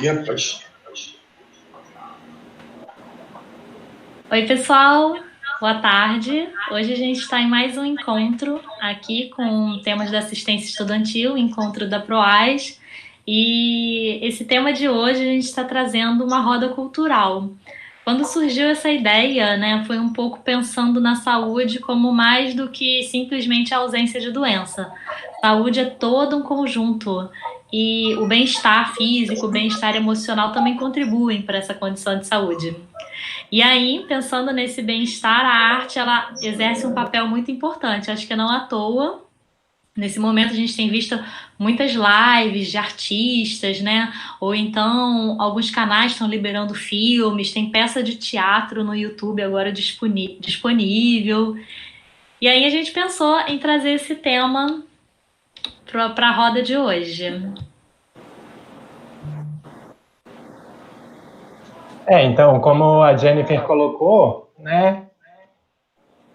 E rapaz, Oi, pessoal, boa tarde. Hoje a gente está em mais um encontro aqui com temas da assistência estudantil, encontro da PROAS. E esse tema de hoje a gente está trazendo uma roda cultural. Quando surgiu essa ideia, né, foi um pouco pensando na saúde como mais do que simplesmente a ausência de doença. Saúde é todo um conjunto e o bem-estar físico, o bem-estar emocional também contribuem para essa condição de saúde. E aí, pensando nesse bem-estar, a arte ela exerce um papel muito importante. Acho que não à toa. Nesse momento a gente tem visto muitas lives de artistas, né? Ou então alguns canais estão liberando filmes, tem peça de teatro no YouTube agora disponível. E aí a gente pensou em trazer esse tema para a roda de hoje. Então, como a Jennifer colocou, né,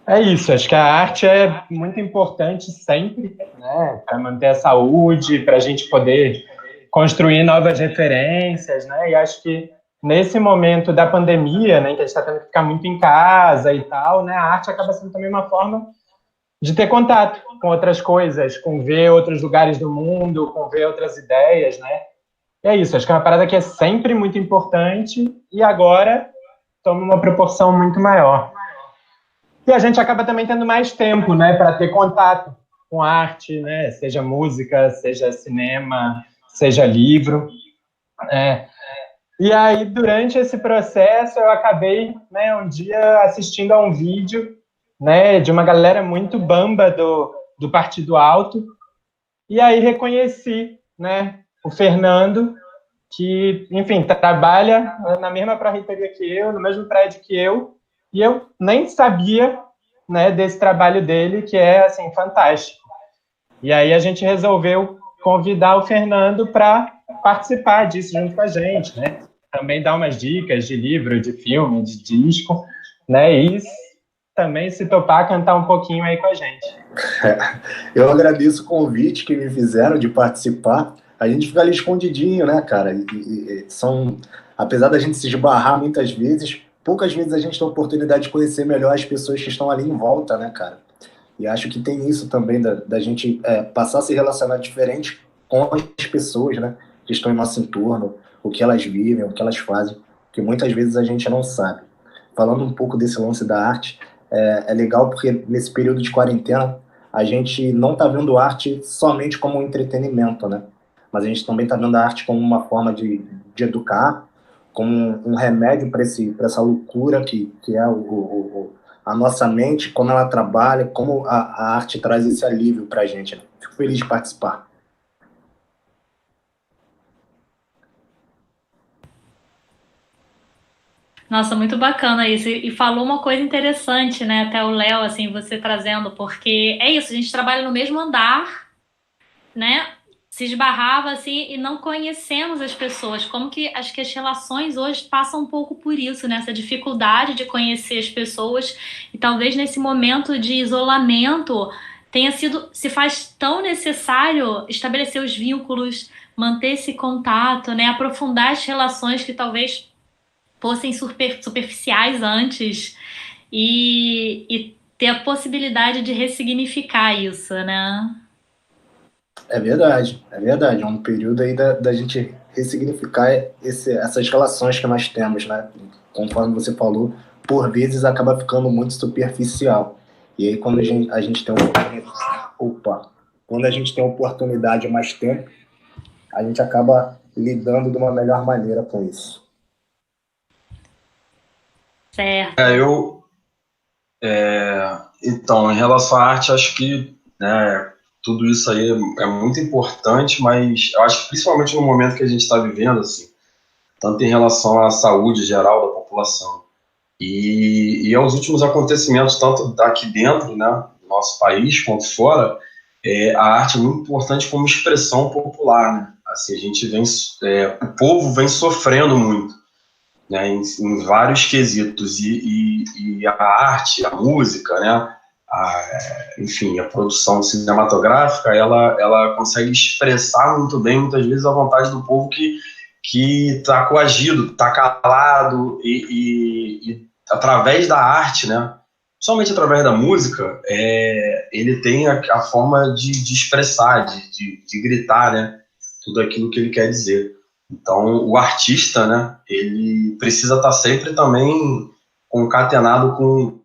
é isso. Acho que a arte é muito importante sempre, né, para manter a saúde, para a gente poder construir novas referências, né, e acho que nesse momento da pandemia, né, que a gente está tendo que ficar muito em casa e tal, né, a arte acaba sendo também uma forma de ter contato com outras coisas, com ver outros lugares do mundo, com ver outras ideias, né. E é isso, acho que é uma parada que é sempre muito importante e agora toma uma proporção muito maior. E a gente acaba também tendo mais tempo, né, para ter contato com arte, né, seja música, seja cinema, seja livro. né. E aí, durante esse processo, eu acabei, né, um dia assistindo a um vídeo, né, de uma galera muito bamba do Partido Alto, e aí reconheci, né, o Fernando, que, enfim, trabalha na mesma pró-reitoria que eu, no mesmo prédio que eu, e eu nem sabia, né, desse trabalho dele, que é, assim, fantástico. E aí a gente resolveu convidar o Fernando para participar disso junto com a gente, né? Também dar umas dicas de livro, de filme, de disco, né? E também se topar cantar um pouquinho aí com a gente. Eu agradeço o convite que me fizeram de participar. A gente fica ali escondidinho, né, cara? Apesar da gente se esbarrar muitas vezes, poucas vezes a gente tem a oportunidade de conhecer melhor as pessoas que estão ali em volta, né, cara? E acho que tem isso também da gente passar a se relacionar diferente com as pessoas, né, que estão em nosso entorno, o que elas vivem, o que elas fazem, que muitas vezes a gente não sabe. Falando um pouco desse lance da arte, é legal porque nesse período de quarentena a gente não está vendo arte somente como um entretenimento, né? Mas a gente também está vendo a arte como uma forma de educar, como um remédio para essa loucura que é a nossa mente, como ela trabalha, como a arte traz esse alívio para a gente. Né? Fico feliz de participar. Nossa, muito bacana isso. E falou uma coisa interessante, né? Até o Léo, assim, você trazendo, porque é isso, a gente trabalha no mesmo andar, né? Se esbarrava assim e não conhecemos as pessoas. Como que acho que as relações hoje passam um pouco por isso, né? Essa dificuldade de conhecer as pessoas e talvez nesse momento de isolamento tenha sido, se faz tão necessário estabelecer os vínculos, manter esse contato, né? Aprofundar as relações que talvez fossem superficiais antes e ter a possibilidade de ressignificar isso, né? É verdade, é verdade. É um período aí da gente ressignificar essas relações que nós temos, né? Conforme você falou, por vezes acaba ficando muito superficial. E aí quando a gente tem quando a gente tem oportunidade e mais tempo, a gente acaba lidando de uma melhor maneira com isso. Certo. eu, então, em relação à arte, acho que, né, tudo isso aí é muito importante, mas eu acho que principalmente no momento que a gente está vivendo, assim, tanto em relação à saúde geral da população e aos últimos acontecimentos, tanto daqui dentro, né, do nosso país, quanto fora, a arte é muito importante como expressão popular, né? Assim, a gente vem, o povo vem sofrendo muito, né, em vários quesitos e a arte, a música, né, enfim, a produção cinematográfica, ela consegue expressar muito bem, muitas vezes, a vontade do povo que está coagido, está calado, e através da arte, né, somente através da música, ele tem a forma de expressar, de gritar, né, tudo aquilo que ele quer dizer. Então, o artista, né, ele precisa estar sempre também concatenado com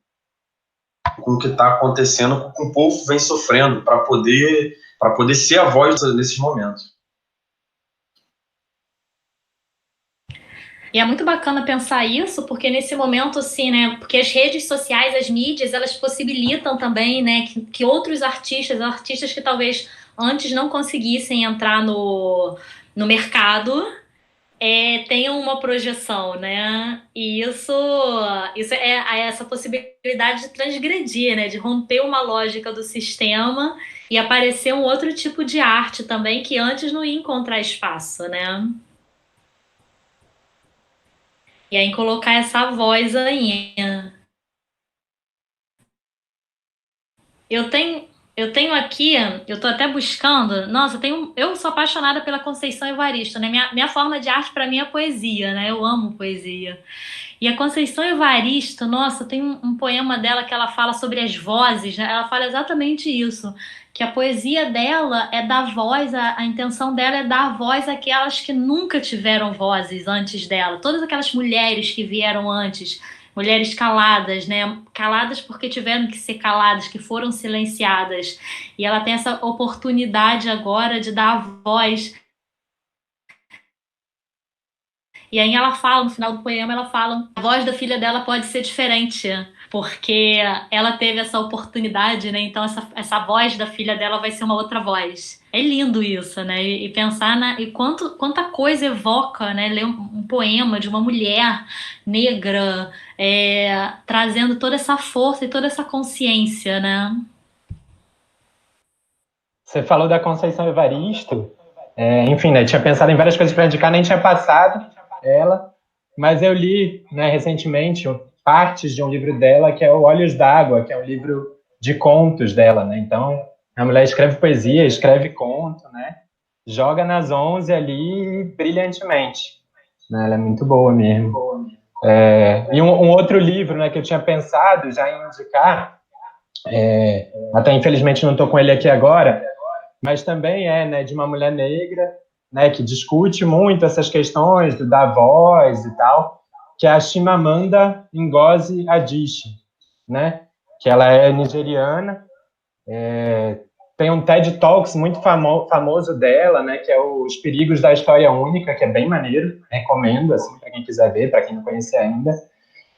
o que está acontecendo, com o que o povo vem sofrendo, para poder ser a voz nesses momentos. E é muito bacana pensar isso, porque nesse momento, assim, né, porque as redes sociais, as mídias, elas possibilitam também, né, que outros artistas que talvez antes não conseguissem entrar no mercado, tenham uma projeção, né, e isso é essa possibilidade de transgredir, né, de romper uma lógica do sistema e aparecer um outro tipo de arte também, que antes não ia encontrar espaço, né. E aí colocar essa voz aí. Eu tenho aqui, eu tô até buscando. Nossa, eu sou apaixonada pela Conceição Evaristo, né? Minha forma de arte para mim é poesia, né? Eu amo poesia. E a Conceição Evaristo, nossa, tem um poema dela que ela fala sobre as vozes, né? Ela fala exatamente isso, que a poesia dela é dar voz, a intenção dela é dar voz àquelas que nunca tiveram vozes antes dela, todas aquelas mulheres que vieram antes, mulheres caladas, né? Caladas porque tiveram que ser caladas, que foram silenciadas. E ela tem essa oportunidade agora de dar voz. E aí ela fala, no final do poema, ela fala, a voz da filha dela pode ser diferente, porque ela teve essa oportunidade, né? Então essa voz da filha dela vai ser uma outra voz. É lindo isso, né? E pensar e quanta coisa evoca, né? Ler um poema de uma mulher negra, trazendo toda essa força e toda essa consciência, né? Você falou da Conceição Evaristo, enfim, né? Tinha pensado em várias coisas para indicar, nem tinha passado ela, mas eu li, né, recentemente partes de um livro dela que é o Olhos d'Água, que é um livro de contos dela, né? Então, a mulher escreve poesia, escreve conto, né? Joga nas 11 ali brilhantemente, né? Ela é muito boa mesmo. E um outro livro, né, que eu tinha pensado já em indicar, até infelizmente não estou com ele aqui agora, mas também né, de uma mulher negra, né, que discute muito essas questões da voz e tal, que é a Chimamanda Ngozi Adichie, né, que ela é nigeriana, tem um TED Talks muito famoso dela, né, que é Os Perigos da História Única, que é bem maneiro, recomendo assim, para quem quiser ver, para quem não conhece ainda.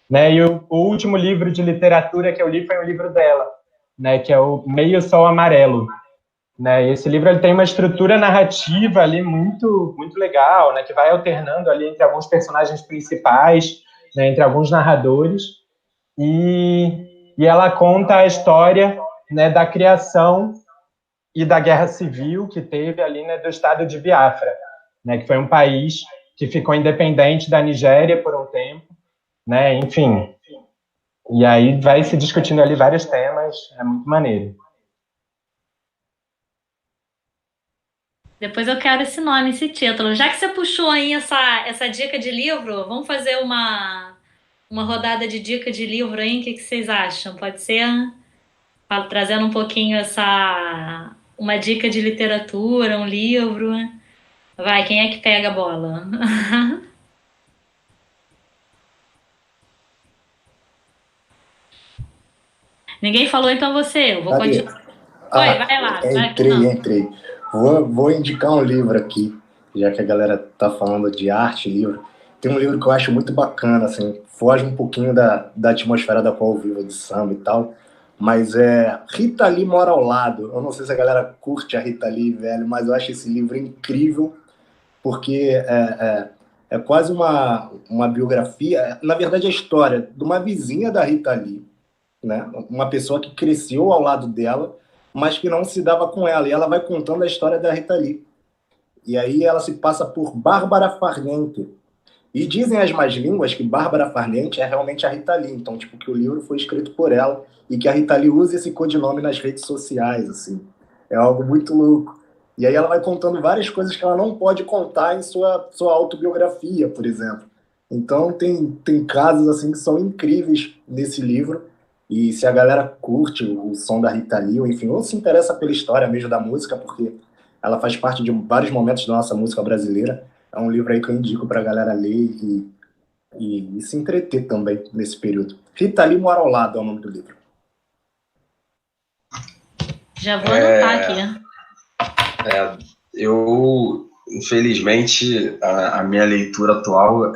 Né, e o último livro de literatura que eu li foi um livro dela, né, que é o Meio Sol Amarelo. Né, e esse livro ele tem uma estrutura narrativa ali muito, muito legal, né, que vai alternando ali entre alguns personagens principais, né, entre alguns narradores, e ela conta a história, né, da criação e da guerra civil que teve ali, né, do estado de Biafra, né, que foi um país que ficou independente da Nigéria por um tempo, né, enfim. E aí vai se discutindo ali vários temas, é muito maneiro. Depois eu quero esse nome, esse título. Já que você puxou aí essa dica de livro, vamos fazer uma rodada de dica de livro aí, o que vocês acham? Pode ser? Trazendo um pouquinho uma dica de literatura, um livro. Vai, quem é que pega a bola? Ninguém falou, então eu vou continuar. Oi, vai lá. Entrei. Vou indicar um livro aqui, já que a galera tá falando de arte, livro. Tem um livro que eu acho muito bacana, assim, foge um pouquinho da atmosfera da qual eu vivo de samba e tal, mas Rita Lee Mora ao Lado. Eu não sei se a galera curte a Rita Lee, velho, mas eu acho esse livro incrível, porque é quase uma biografia, na verdade a história de uma vizinha da Rita Lee, né? Uma pessoa que cresceu ao lado dela, mas que não se dava com ela, e ela vai contando a história da Rita Lee. E aí ela se passa por Bárbara Farniente. E dizem as más línguas que Bárbara Farniente é realmente a Rita Lee, então, tipo, que o livro foi escrito por ela, e que a Rita Lee usa esse codinome nas redes sociais, assim. É algo muito louco. E aí ela vai contando várias coisas que ela não pode contar em sua autobiografia, por exemplo. Então tem casos assim que são incríveis nesse livro. E se a galera curte o som da Rita Lee, ou enfim, ou se interessa pela história mesmo da música, porque ela faz parte de vários momentos da nossa música brasileira, é um livro aí que eu indico pra galera ler e se entreter também nesse período. Rita Lee Mora ao Lado é o nome do livro. Já vou anotar aqui. Eu, infelizmente, a minha leitura atual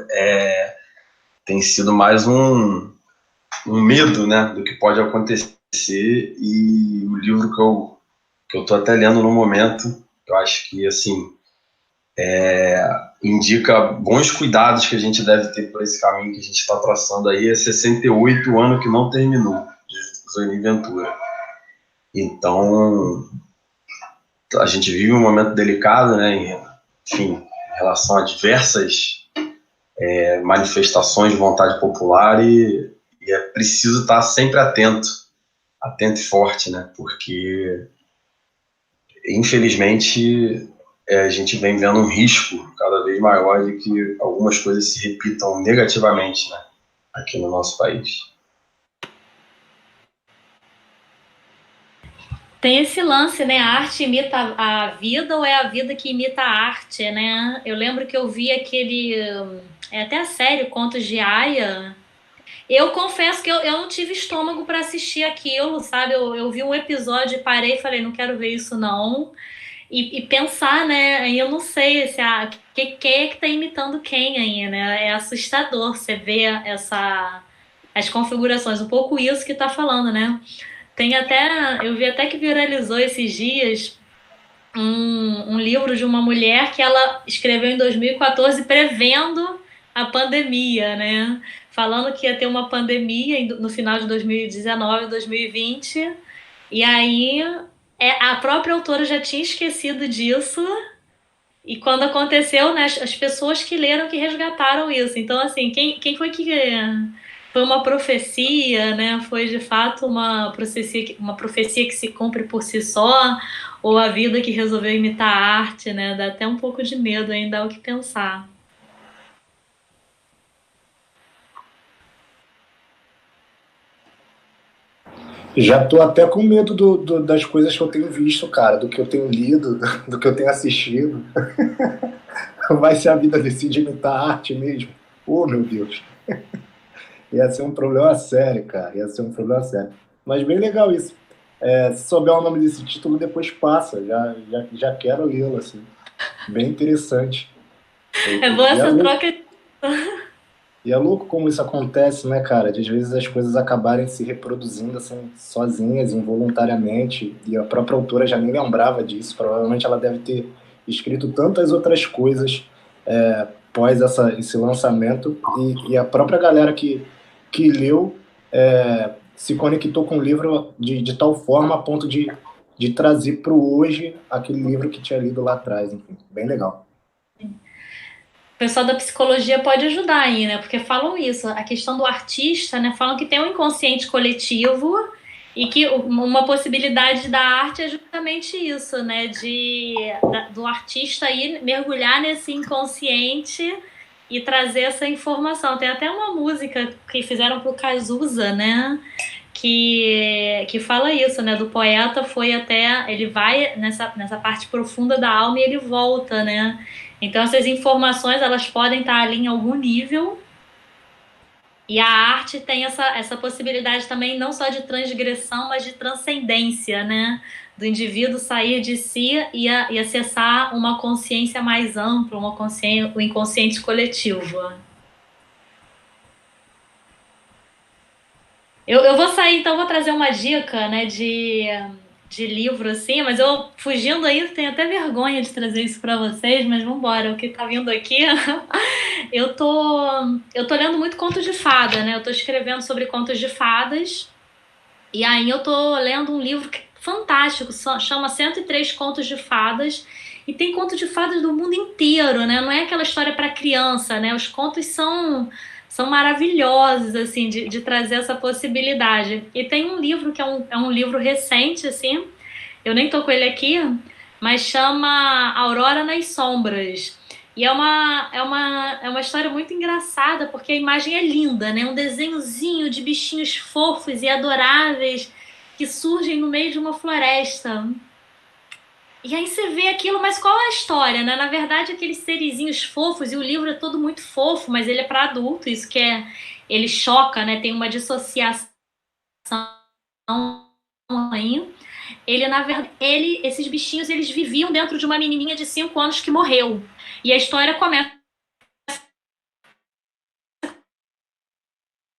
tem sido mais um medo, né, do que pode acontecer, e o livro que eu tô até lendo no momento, eu acho que, assim, indica bons cuidados que a gente deve ter por esse caminho que a gente está traçando aí, é 68 anos que não terminou, de Zoni Ventura. Então, a gente vive um momento delicado, né, enfim, em relação a diversas manifestações de vontade popular, e é preciso estar sempre atento e forte, né, porque, infelizmente, a gente vem vendo um risco cada vez maior de que algumas coisas se repitam negativamente, né, aqui no nosso país. Tem esse lance, né? A arte imita a vida ou é a vida que imita a arte, né? Eu lembro que eu vi aquele... até a série Contos de Aia. Eu confesso que eu não tive estômago para assistir aquilo, sabe? Eu vi um episódio e parei e falei, não quero ver isso não. E pensar, né? Eu não sei quem é que tá imitando quem aí, né? É assustador você ver as configurações. Um pouco isso que tá falando, né? Eu vi até que viralizou esses dias um livro de uma mulher que ela escreveu em 2014 prevendo a pandemia, né? Falando que ia ter uma pandemia no final de 2019, 2020. E aí a própria autora já tinha esquecido disso. E quando aconteceu, né, as pessoas que leram que resgataram isso. Então, assim, quem foi que... Foi uma profecia, né? Foi de fato uma profecia que se cumpre por si só, ou a vida que resolveu imitar a arte, né? Dá até um pouco de medo ainda, dá o que pensar. Já tô até com medo das coisas que eu tenho visto, cara, do que eu tenho lido, do que eu tenho assistido. Vai ser a vida decide imitar a arte mesmo? Oh, meu Deus. Ia ser um problema sério, cara. Ia ser um problema sério. Mas bem legal isso. Se souber o nome desse título, depois passa. Já quero lê-lo, assim. Bem interessante. É boa essa troca. E é louco como isso acontece, né, cara? De às vezes as coisas acabarem se reproduzindo assim, sozinhas, involuntariamente. E a própria autora já nem lembrava disso. Provavelmente ela deve ter escrito tantas outras coisas pós esse lançamento. E a própria galera que leu se conectou com o livro de tal forma a ponto de trazer para o hoje aquele livro que tinha lido lá atrás. Enfim, bem legal. O pessoal da psicologia pode ajudar aí, né? Porque falam isso, a questão do artista, né? Falam que tem um inconsciente coletivo e que uma possibilidade da arte é justamente isso, né? Do artista aí mergulhar nesse inconsciente e trazer essa informação. Tem até uma música que fizeram pro Cazuza, né? Que fala isso, né? Do poeta ele vai nessa parte profunda da alma e ele volta, né? Então essas informações, elas podem estar ali em algum nível, e a arte tem essa possibilidade também não só de transgressão, mas de transcendência, né? Do indivíduo sair de si e acessar uma consciência mais ampla, o inconsciente coletivo. Eu vou sair, então vou trazer uma dica, né, de livro, assim, mas eu, fugindo aí, tenho até vergonha de trazer isso para vocês, mas vamos embora, o que tá vindo aqui... eu tô lendo muito contos de fada, né? Eu tô escrevendo sobre contos de fadas, e aí eu tô lendo um livro fantástico, chama 103 Contos de Fadas, e tem contos de fadas do mundo inteiro, né? Não é aquela história para criança, né? Os contos são maravilhosos, assim, de trazer essa possibilidade. E tem um livro que é um livro recente, assim, eu nem tô com ele aqui, mas chama Aurora nas Sombras. E é uma história muito engraçada, porque a imagem é linda, né? Um desenhozinho de bichinhos fofos e adoráveis que surgem no meio de uma floresta. E aí você vê aquilo, mas qual é a história, né? Na verdade, aqueles serizinhos fofos, e o livro é todo muito fofo, mas ele é para adulto, isso que é... Ele choca, né? Tem uma dissociação aí. Ele, na verdade, esses bichinhos, eles viviam dentro de uma menininha de 5 anos que morreu. E a história começa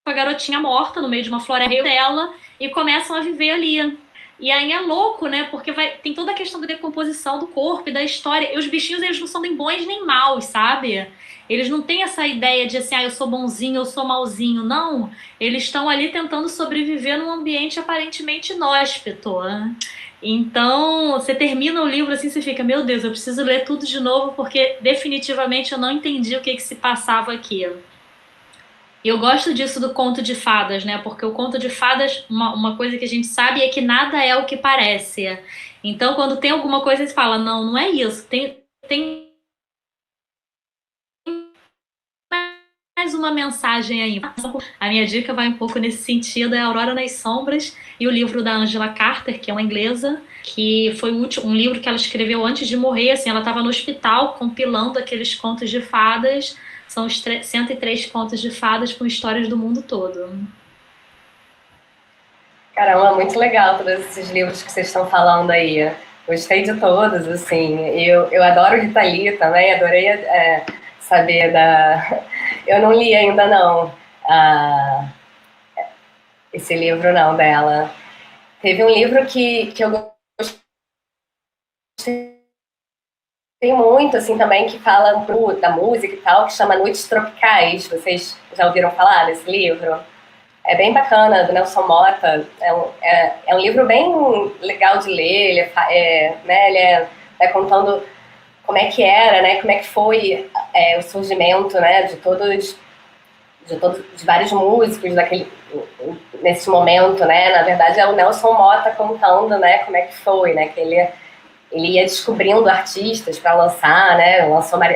com a garotinha morta no meio de uma floresta dela e começam a viver ali. E aí é louco, né? Porque tem toda a questão da decomposição do corpo e da história. E os bichinhos, eles não são nem bons nem maus, sabe? Eles não têm essa ideia de assim, eu sou bonzinho, eu sou malzinho. Não. Eles estão ali tentando sobreviver num ambiente aparentemente inóspito. Então, você termina o livro assim, você fica, meu Deus, eu preciso ler tudo de novo porque definitivamente eu não entendi o que se passava aqui. E eu gosto disso do conto de fadas, né? Porque o conto de fadas, uma coisa que a gente sabe é que nada é o que parece. Então, quando tem alguma coisa, você fala, não é isso. Tem mais uma mensagem aí. A minha dica vai um pouco nesse sentido, é Aurora nas Sombras e o livro da Angela Carter, que é uma inglesa, que foi um livro que ela escreveu antes de morrer, assim, ela estava no hospital compilando aqueles contos de fadas. São os 103 contos de fadas com histórias do mundo todo. Caramba, muito legal todos esses livros que vocês estão falando aí. Gostei de todos, assim. Eu adoro Rita Lee também, adorei saber da... Eu não li ainda, não, esse livro não dela. Teve um livro que eu gostei muito, assim, também, que fala da música e tal, que chama Noites Tropicais. Vocês já ouviram falar desse livro? É bem bacana, do Nelson Motta. É um livro bem legal de ler. Ele vai contando como é que era, né? Como é que foi o surgimento, né? De vários músicos nesse momento, né? Na verdade, é o Nelson Motta contando, né? Como é que foi, né? Que ele ia descobrindo artistas para lançar, né?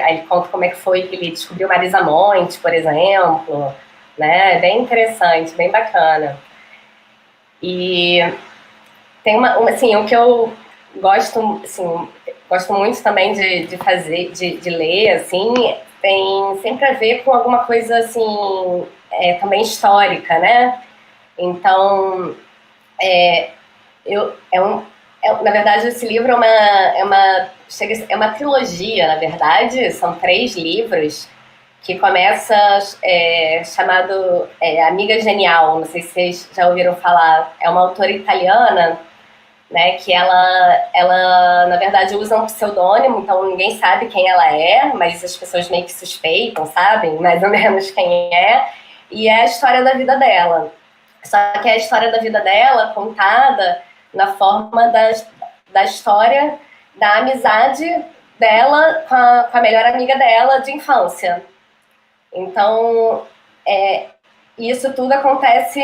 Aí ele conta como é que foi que ele descobriu Marisa Monte, por exemplo, né? É bem interessante, bem bacana. E tem assim, o que eu gosto, assim, gosto muito também de fazer, de ler, assim, tem sempre a ver com alguma coisa, assim, também histórica, né? Então, na verdade, esse livro é uma trilogia, na verdade, são 3 livros, que começa chamado Amiga Genial, não sei se vocês já ouviram falar, é uma autora italiana, né, que ela, na verdade, usa um pseudônimo, então ninguém sabe quem ela é, mas as pessoas meio que suspeitam, sabem mais ou menos quem é, e é a história da vida dela. Só que é a história da vida dela contada na forma da história da amizade dela com a melhor amiga dela de infância. Então, isso tudo acontece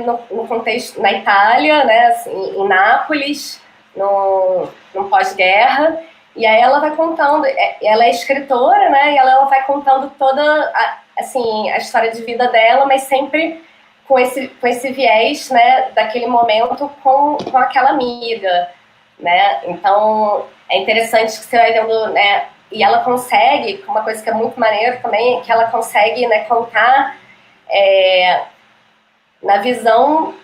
no contexto na Itália, né, assim, em Nápoles, no pós-guerra, e aí ela vai contando, ela é escritora, né, e ela vai contando toda a história de vida dela, mas sempre com esse viés, né, daquele momento com aquela amiga, né, então é interessante que você vai vendo, né, e ela consegue, uma coisa que é muito maneiro também, que ela consegue, né, contar na visão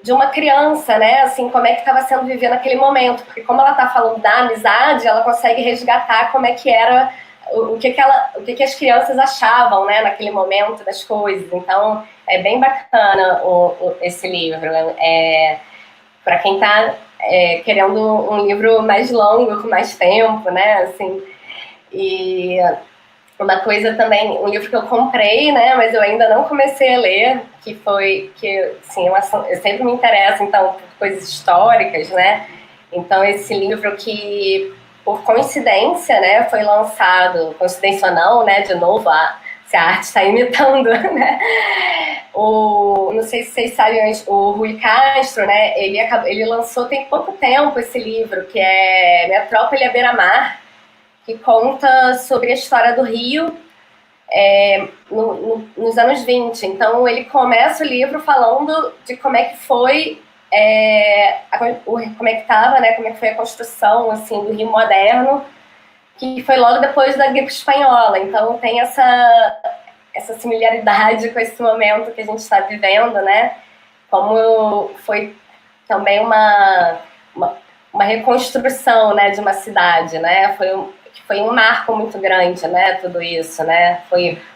de uma criança, né, assim, como é que estava sendo viver naquele momento, porque como ela está falando da amizade, ela consegue resgatar como é que era, o que as crianças achavam, né, naquele momento das coisas. Então, é bem bacana esse livro, para quem está querendo um livro mais longo, com mais tempo, né, assim, e uma coisa também, um livro que eu comprei, né, mas eu ainda não comecei a ler, assim, eu sempre me interesso, então, por coisas históricas, né, então esse livro que, por coincidência, né, foi lançado, coincidência ou não, né, de novo, se a arte está imitando, né, não sei se vocês sabem, o Rui Castro, né? Ele lançou tem pouco tempo esse livro, que é Metrópole à Beira-Mar, que conta sobre a história do Rio nos anos 20. Então, ele começa o livro falando de como é que foi, como é que estava, né? Como é que foi a construção assim, do Rio moderno, que foi logo depois da gripe espanhola. Então, tem essa similaridade com esse momento que a gente está vivendo, né? Como foi também uma reconstrução, né, de uma cidade, né? Foi um marco muito grande, né? Tudo isso, né?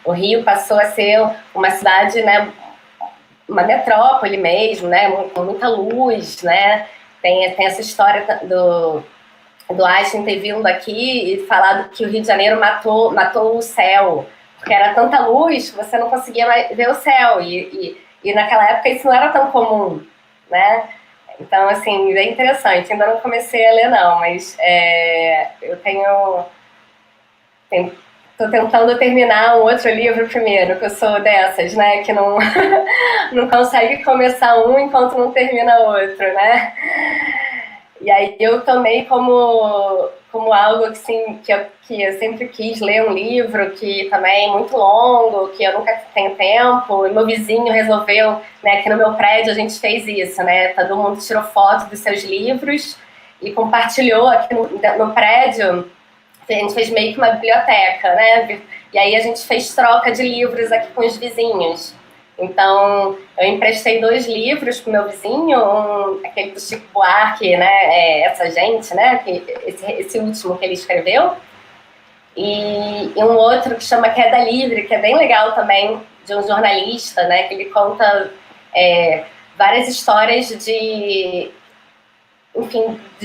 O Rio passou a ser uma cidade, né? Uma metrópole mesmo, né? Com muita luz, né? Tem essa história do Einstein ter vindo aqui e falado que o Rio de Janeiro matou o céu, porque era tanta luz que você não conseguia mais ver o céu, e naquela época isso não era tão comum, né? Então, assim, é interessante. Ainda não comecei a ler, não, mas eu tô tentando terminar um outro livro primeiro, que eu sou dessas, né, que não, não consegue começar um enquanto não termina outro, né? E aí eu tomei como algo assim, que eu sempre quis ler um livro que também é muito longo, que eu nunca tenho tempo, e meu vizinho resolveu, né, que no meu prédio a gente fez isso, né, todo mundo tirou foto dos seus livros e compartilhou aqui no prédio. A gente fez meio que uma biblioteca, né, e aí a gente fez troca de livros aqui com os vizinhos. Então, eu emprestei 2 livros pro meu vizinho, aquele do Chico Buarque, né, Essa Gente, né, esse último que ele escreveu, e um outro que chama Queda Livre, que é bem legal também, de um jornalista, né, que ele conta várias histórias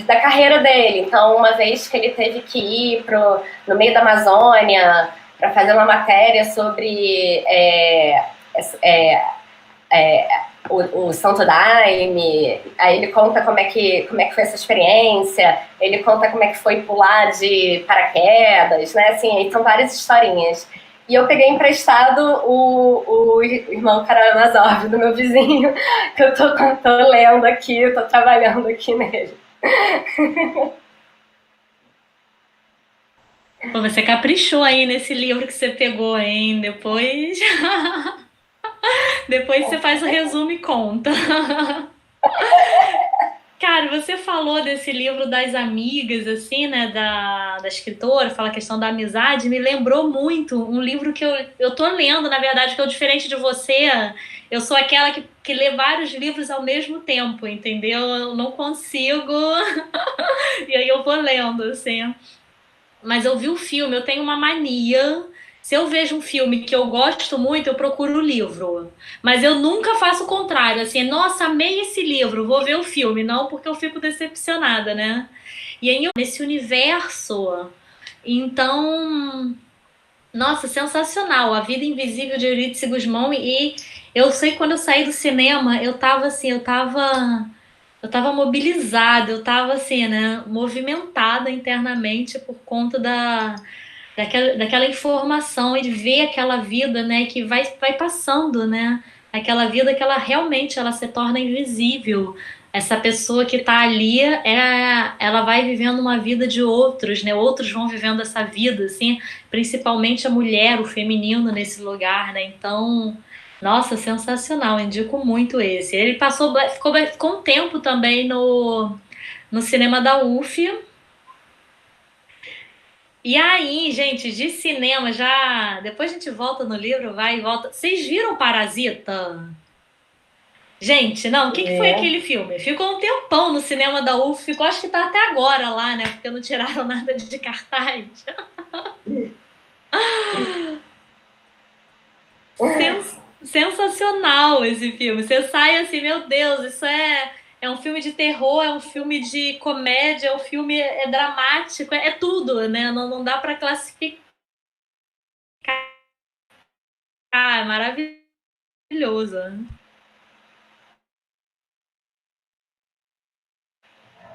da carreira dele. Então, uma vez que ele teve que ir no meio da Amazônia para fazer uma matéria sobre o Santo Daime, aí ele conta como é que foi essa experiência, ele conta como é que foi pular de paraquedas, né, assim, são várias historinhas. E eu peguei emprestado o Irmão Karamazov do meu vizinho, que eu tô lendo aqui, eu tô trabalhando aqui nele. Pô, você caprichou aí nesse livro que você pegou, hein? Depois você faz o resumo e conta. Cara, você falou desse livro das amigas, assim, né, da escritora, fala a questão da amizade, me lembrou muito um livro que eu tô lendo, na verdade, que eu, diferente de você, eu sou aquela que lê vários livros ao mesmo tempo, entendeu? Eu não consigo, e aí eu vou lendo, assim. Mas eu vi o filme, eu tenho uma mania. Se eu vejo um filme que eu gosto muito, eu procuro o livro. Mas eu nunca faço o contrário, assim, nossa, amei esse livro, vou ver o filme. Não, porque eu fico decepcionada, né? E aí, nesse universo, então, nossa, sensacional. A Vida Invisível de Eurídice Gusmão. E eu sei que quando eu saí do cinema, eu tava assim, eu tava mobilizada, eu tava assim, né, movimentada internamente por conta daquela informação e de ver aquela vida, né, que vai passando, né, aquela vida que ela realmente se torna invisível. Essa pessoa que está ali, ela vai vivendo uma vida de outros, né, outros vão vivendo essa vida, assim, principalmente a mulher, o feminino nesse lugar, né, então, nossa, sensacional, indico muito esse. Ele ficou um tempo também no cinema da UF. E aí, gente, de cinema já... Depois a gente volta no livro, vai e volta. Vocês viram Parasita? Gente, não, o que foi aquele filme? Ficou um tempão no cinema da UF, ficou, acho que tá até agora lá, né? Porque não tiraram nada de cartaz. Sensacional esse filme. Você sai assim, meu Deus, isso é um filme de terror, é um filme de comédia, é um filme dramático, é tudo, né? Não dá para classificar. É maravilhoso.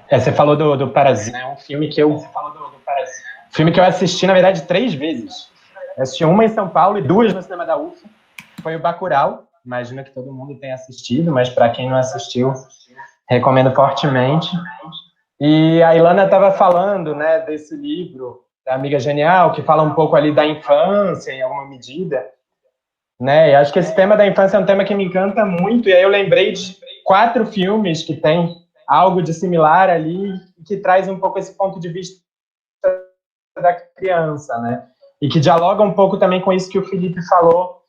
Você falou do Parasita, é um filme que eu assisti, na verdade, 3 vezes. Eu assisti uma em São Paulo e 2 no cinema da UF. Foi o Bacurau, imagino que todo mundo tenha assistido, mas para quem não assistiu, recomendo fortemente. E a Ilana estava falando, né, desse livro da Amiga Genial, que fala um pouco ali da infância, em alguma medida, né? E acho que esse tema da infância é um tema que me encanta muito, e aí eu lembrei de 4 filmes que tem algo de similar ali, que traz um pouco esse ponto de vista da criança, né? E que dialoga um pouco também com isso que o Felipe falou,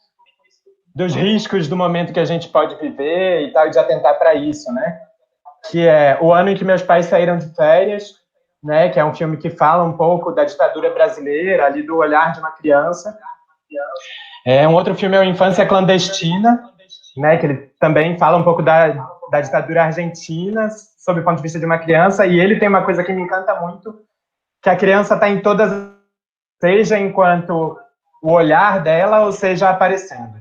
dos riscos do momento que a gente pode viver e tal, e de atentar para isso, né? Que é O Ano em que Meus Pais Saíram de Férias, né? Que é um filme que fala um pouco da ditadura brasileira, ali do olhar de uma criança. Um outro filme é O Infância Clandestina, né? Que ele também fala um pouco da ditadura argentina, sob o ponto de vista de uma criança, e ele tem uma coisa que me encanta muito, que a criança está em todas, seja enquanto o olhar dela, ou seja aparecendo.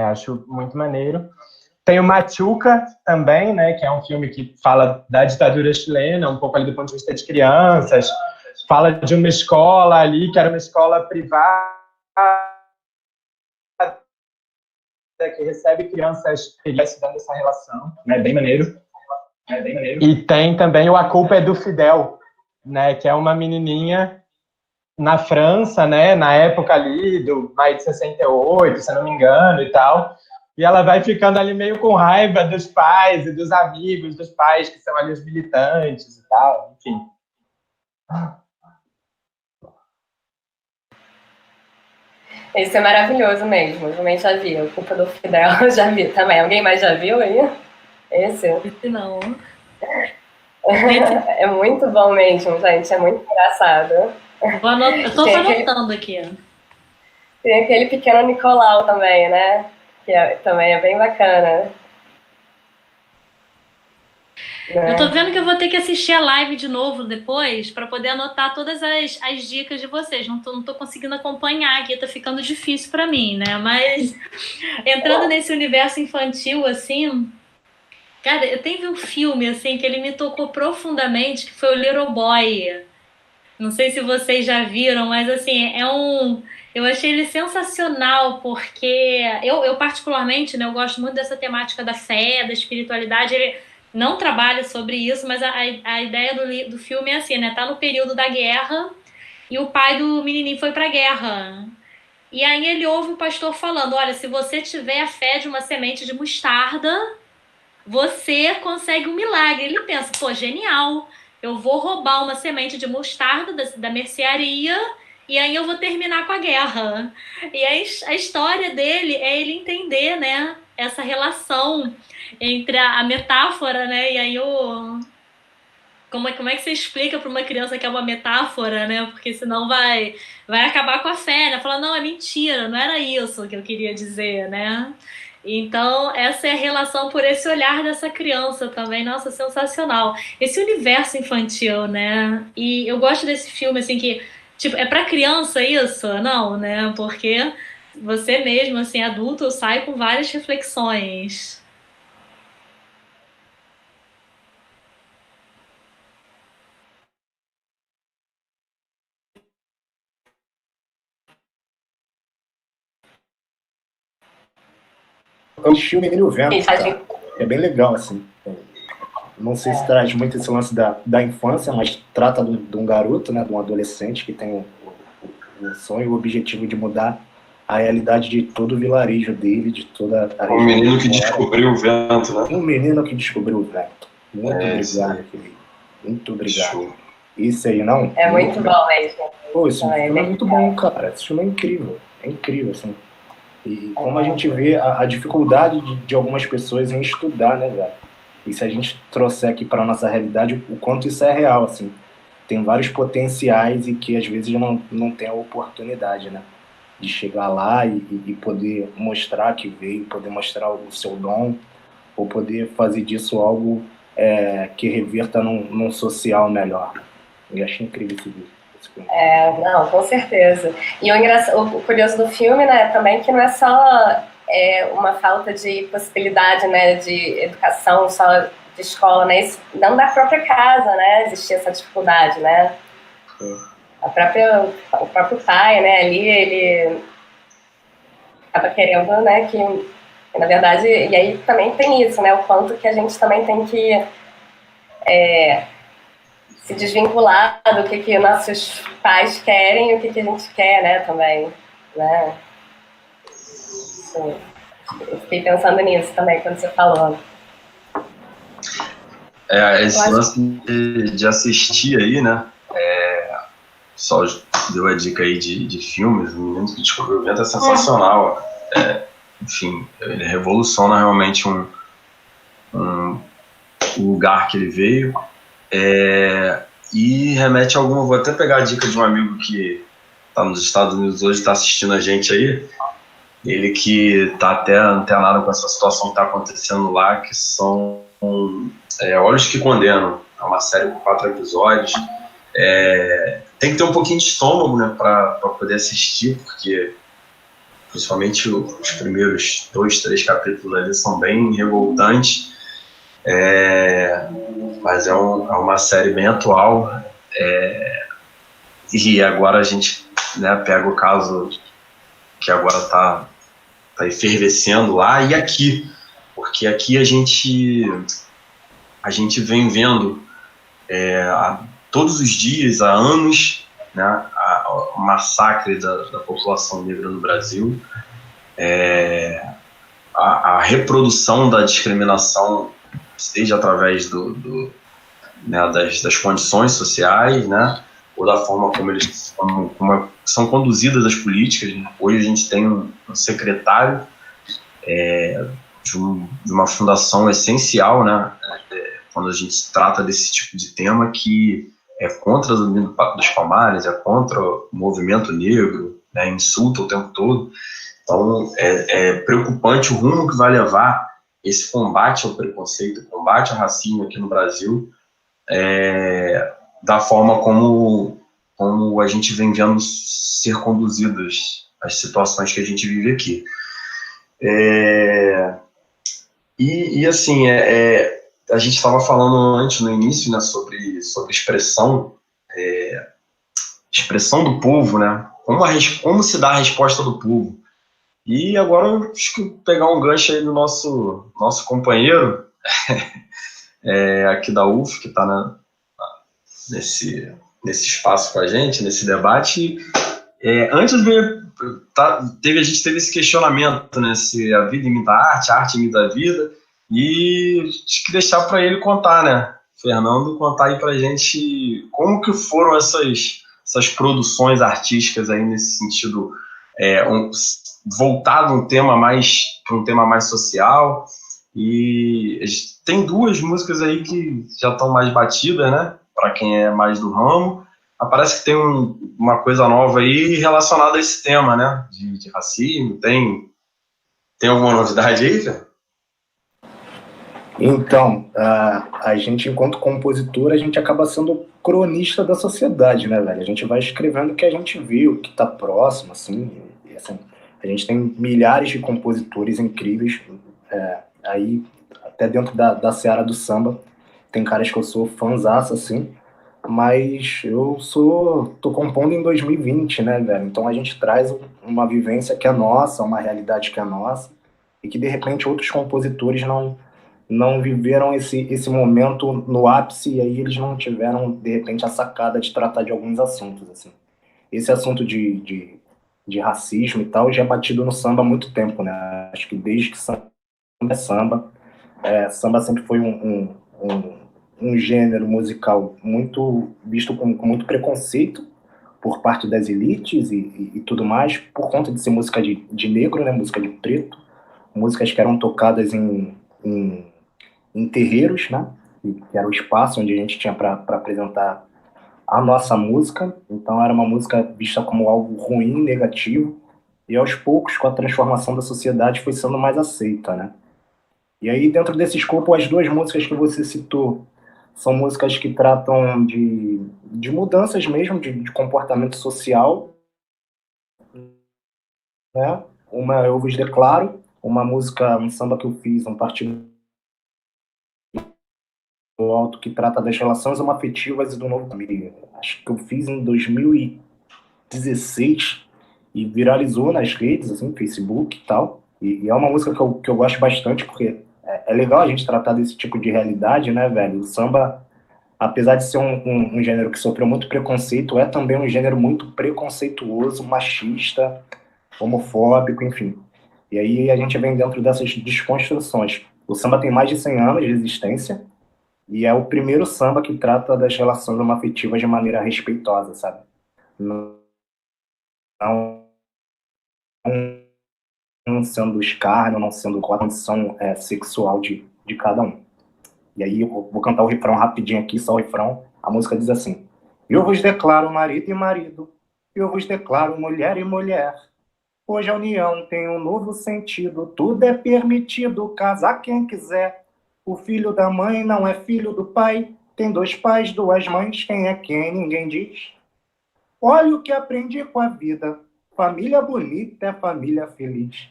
Acho muito maneiro. Tem o Machuca também, né, que é um filme que fala da ditadura chilena, um pouco ali do ponto de vista de crianças, fala de uma escola ali, que era uma escola privada, que recebe crianças que vai se dando essa relação, né, bem maneiro. E tem também o A Culpa é do Fidel, né, que é uma menininha na França, né, na época ali do maio de 68, se eu não me engano, e tal, e ela vai ficando ali meio com raiva dos pais e dos amigos dos pais, que são ali os militantes e tal, enfim. Esse é maravilhoso mesmo, eu também já vi, A Culpa do Fidel, eu já vi também. Alguém mais já viu aí? Esse? Esse não. É muito bom mesmo, gente, é muito engraçado. Eu tô anotando aqui. Tem aquele Pequeno Nicolau também, né? Que também é bem bacana. Eu tô vendo que eu vou ter que assistir a live de novo depois para poder anotar todas as dicas de vocês. Não tô conseguindo acompanhar aqui, tá ficando difícil para mim, né? Mas entrando nesse universo infantil, assim, cara, eu teve um filme, assim, que ele me tocou profundamente, que foi o Little Boy. Não sei se vocês já viram, mas assim, eu achei ele sensacional, porque eu particularmente, né, eu gosto muito dessa temática da fé, da espiritualidade. Ele não trabalha sobre isso, mas a ideia do filme é assim, né? Tá no período da guerra e o pai do menininho foi pra guerra. E aí ele ouve o pastor falando, olha, se você tiver a fé de uma semente de mostarda, você consegue um milagre. Ele pensa, pô, genial, eu vou roubar uma semente de mostarda da mercearia e aí eu vou terminar com a guerra. E a história dele é ele entender, né, essa relação entre a metáfora, né, e aí como é que você explica para uma criança que é uma metáfora, né, porque senão vai acabar com a fé, né, falar, não, é mentira, não era isso que eu queria dizer, né. Então, essa é a relação por esse olhar dessa criança também. Nossa, sensacional. Esse universo infantil, né? E eu gosto desse filme, assim, que, tipo, é pra criança isso? Não, né? Porque você mesmo, assim, adulto, sai com várias reflexões. Eu assisti o Menino Vento, cara. É bem legal, assim. Não sei se traz muito esse lance da infância, mas trata de um garoto, né, de um adolescente que tem o sonho e o objetivo de mudar a realidade de todo o vilarejo dele, de toda a região. Um menino que descobriu o vento, né? Um menino que descobriu o vento. Muito obrigado, Felipe. Muito obrigado. Show. Isso aí, não? É muito bom mesmo. Pô, esse filme é muito bom, cara. Esse filme é incrível. É incrível, assim. E como a gente vê a dificuldade de algumas pessoas em estudar, né, velho? E se a gente trouxer aqui para nossa realidade, o quanto isso é real, assim. Tem vários potenciais e que às vezes não tem a oportunidade, né? De chegar lá e poder mostrar que veio, poder mostrar o seu dom, ou poder fazer disso algo que reverta num social melhor. Eu acho incrível esse vídeo. Não, com certeza. E o curioso do filme, né, também que não é só uma falta de possibilidade, né, de educação, só de escola, né, isso, não da própria casa, né, existia essa dificuldade, né. O próprio pai, né, ali, ele estava querendo, né, que E, na verdade, e aí também tem isso, né? O quanto que a gente também tem que se desvincular do que nossos pais querem e o que a gente quer, né? Também, né? Isso. Eu fiquei pensando nisso também quando você falou. Esse lance de assistir aí, né? Só deu a dica aí de filmes, o Menino que Descobriu o Vento é sensacional. Enfim, ele revoluciona realmente um lugar que ele veio. E remete a alguma. Vou até pegar a dica de um amigo que está nos Estados Unidos hoje, está assistindo a gente aí. Ele que está até antenado com essa situação que está acontecendo lá, que são Olhos que Condenam. É uma série com 4 episódios. Tem que ter um pouquinho de estômago, né, para poder assistir, porque principalmente os primeiros 2, 3 capítulos ali são bem revoltantes. Mas é uma série bem atual. E agora a gente, né, pega o caso que agora está efervescendo lá e aqui, porque aqui a gente vem vendo todos os dias, há anos, né, o massacre da população negra no Brasil, a reprodução da discriminação, seja através né, das condições sociais, né, ou da forma como eles são conduzidas as políticas. Hoje a gente tem um secretário de uma fundação essencial, né, quando a gente trata desse tipo de tema, que é contra o domínio dos Palmares, é contra o movimento negro, né, insulta o tempo todo. Então é preocupante o rumo que vai levar esse combate ao preconceito, combate ao racismo aqui no Brasil, da forma como a gente vem vendo ser conduzidas as situações que a gente vive aqui. Assim, a gente estava falando antes, no início, né, sobre expressão do povo, né, como se dá a resposta do povo. E agora eu acho que vou pegar um gancho aí do nosso companheiro aqui da UF, que está nesse espaço com a gente, nesse debate. Antes a gente teve esse questionamento, né, se a vida imita a arte imita a vida, e acho que deixar para ele contar, né, Fernando, contar aí para a gente como que foram essas produções artísticas aí nesse sentido, voltado para um tema mais social. E tem 2 músicas aí que já estão mais batidas, né, para quem é mais do ramo. Parece que tem uma coisa nova aí relacionada a esse tema, né, de racismo. Tem alguma novidade aí, Fê? Então, a gente, enquanto compositor, a gente acaba sendo cronista da sociedade, né, velho? A gente vai escrevendo o que a gente viu, o que tá próximo, assim. E, assim, a gente tem milhares de compositores incríveis, aí, até dentro da seara do samba. Tem caras que eu sou fãzaço, assim, mas eu tô compondo em 2020, né, velho? Então a gente traz uma vivência que é nossa, uma realidade que é nossa, e que, de repente, outros compositores não viveram esse momento no ápice, e aí eles não tiveram, de repente, a sacada de tratar de alguns assuntos, assim. Esse assunto de racismo e tal já é batido no samba há muito tempo, né? Acho que desde que samba é samba, samba sempre foi um gênero musical muito visto com muito preconceito por parte das elites e tudo mais, por conta de ser música de negro, né? Música de preto, músicas que eram tocadas em terreiros, né? Que era o espaço onde a gente tinha para apresentar a nossa música. Então era uma música vista como algo ruim, negativo, e aos poucos, com a transformação da sociedade, foi sendo mais aceita, né? E aí, dentro desse escopo, as 2 músicas que você citou são músicas que tratam de mudanças mesmo, de comportamento social, né? Uma Eu Vos Declaro, uma música, um samba que eu fiz, um partido alto, que trata das relações homoafetivas e do novo família. Acho que eu fiz em 2016 e viralizou nas redes, assim, Facebook e tal. E é uma música que eu gosto bastante, porque é legal a gente tratar desse tipo de realidade, né, velho? O samba, apesar de ser um gênero que sofreu muito preconceito, é também um gênero muito preconceituoso, machista, homofóbico, enfim. E aí a gente vem dentro dessas desconstruções. O samba tem mais de 100 anos de existência e é o primeiro samba que trata das relações homoafetivas de maneira respeitosa, sabe? Não sendo escárnio, não sendo com a condição sexual de cada um. E aí eu vou cantar o refrão rapidinho aqui, só o refrão. A música diz assim: eu vos declaro marido e marido, eu vos declaro mulher e mulher. Hoje a união tem um novo sentido, tudo é permitido, casar quem quiser. O filho da mãe não é filho do pai, tem 2 pais, 2 mães, quem é quem ninguém diz. Olha o que aprendi com a vida, família bonita é família feliz.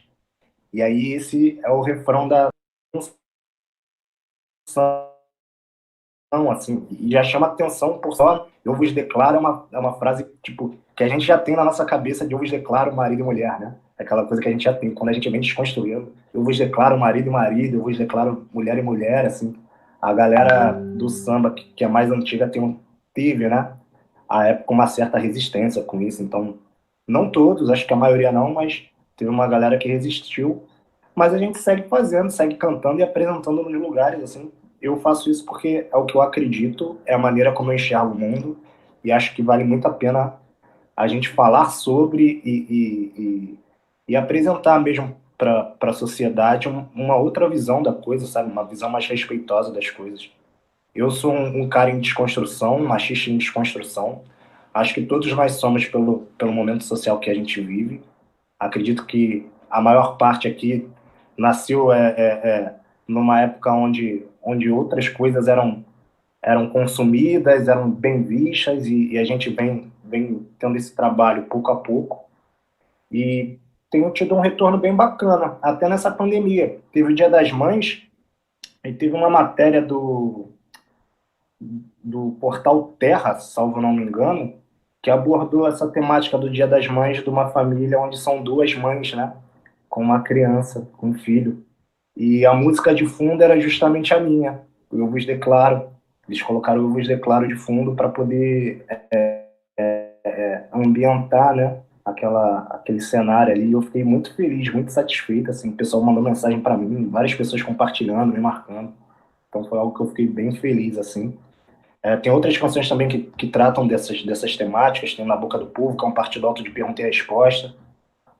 E aí esse é o refrão da assim, e já chama atenção por só eu vos declaro, é uma frase tipo que a gente já tem na nossa cabeça de eu vos declaro marido e mulher, né? Aquela coisa que a gente já tem quando a gente vem desconstruindo. Eu vos declaro marido e marido, eu vos declaro mulher e mulher, assim. A galera do samba que é mais antiga teve, né? A época uma certa resistência com isso, então não todos, acho que a maioria não, mas teve uma galera que resistiu. Mas a gente segue fazendo, segue cantando e apresentando nos lugares, assim. Eu faço isso porque é o que eu acredito, é a maneira como eu enxergo o mundo, e acho que vale muito a pena a gente falar sobre e apresentar mesmo para a sociedade uma outra visão da coisa, sabe? Uma visão mais respeitosa das coisas. Eu sou um cara em desconstrução, um machista em desconstrução. Acho que todos nós somos pelo momento social que a gente vive. Acredito que a maior parte aqui nasceu numa época onde outras coisas eram consumidas, eram bem vistas, e a gente vem tendo esse trabalho pouco a pouco. E tenho tido um retorno bem bacana, até nessa pandemia. Teve o Dia das Mães, e teve uma matéria do portal Terra, salvo não me engano, que abordou essa temática do Dia das Mães de uma família onde são 2 mães, né? Com uma criança, com um filho. E a música de fundo era justamente a minha. Eu vos declaro. Eles colocaram Eu vos declaro de fundo para poder ambientar, né? Aquele cenário ali. Eu fiquei muito feliz, muito satisfeito. Assim, o pessoal mandou mensagem para mim, várias pessoas compartilhando, me marcando. Então foi algo que eu fiquei bem feliz, assim. Tem outras canções também que tratam dessas temáticas. Tem Na Boca do Povo, que é um partido alto de pergunta e resposta,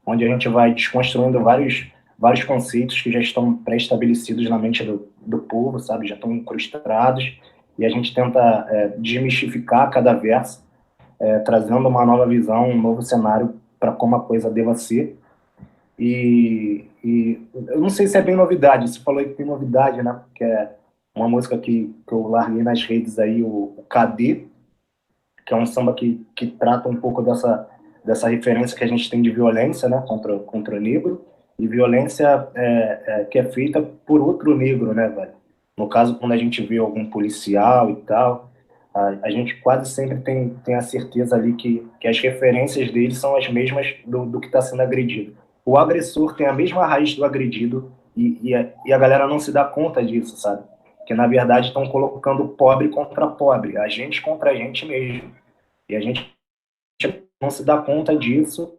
onde a gente vai desconstruindo vários conceitos que já estão pré-estabelecidos na mente do povo, sabe? Já estão incrustados, e a gente tenta desmistificar cada verso, trazendo uma nova visão, um novo cenário para como a coisa deva ser. E eu não sei se é bem novidade, você falou que tem novidade, né? Que é uma música que eu larguei nas redes aí, o Cadê, que é um samba que trata um pouco dessa referência que a gente tem de violência, né, contra o negro, e violência que é feita por outro negro, né, velho? No caso, quando a gente vê algum policial e tal, a gente quase sempre tem a certeza ali que as referências dele são as mesmas do que está sendo agredido. O agressor tem a mesma raiz do agredido e a galera não se dá conta disso, sabe? Que, na verdade, estão colocando pobre contra pobre, a gente contra a gente mesmo. E a gente não se dá conta disso.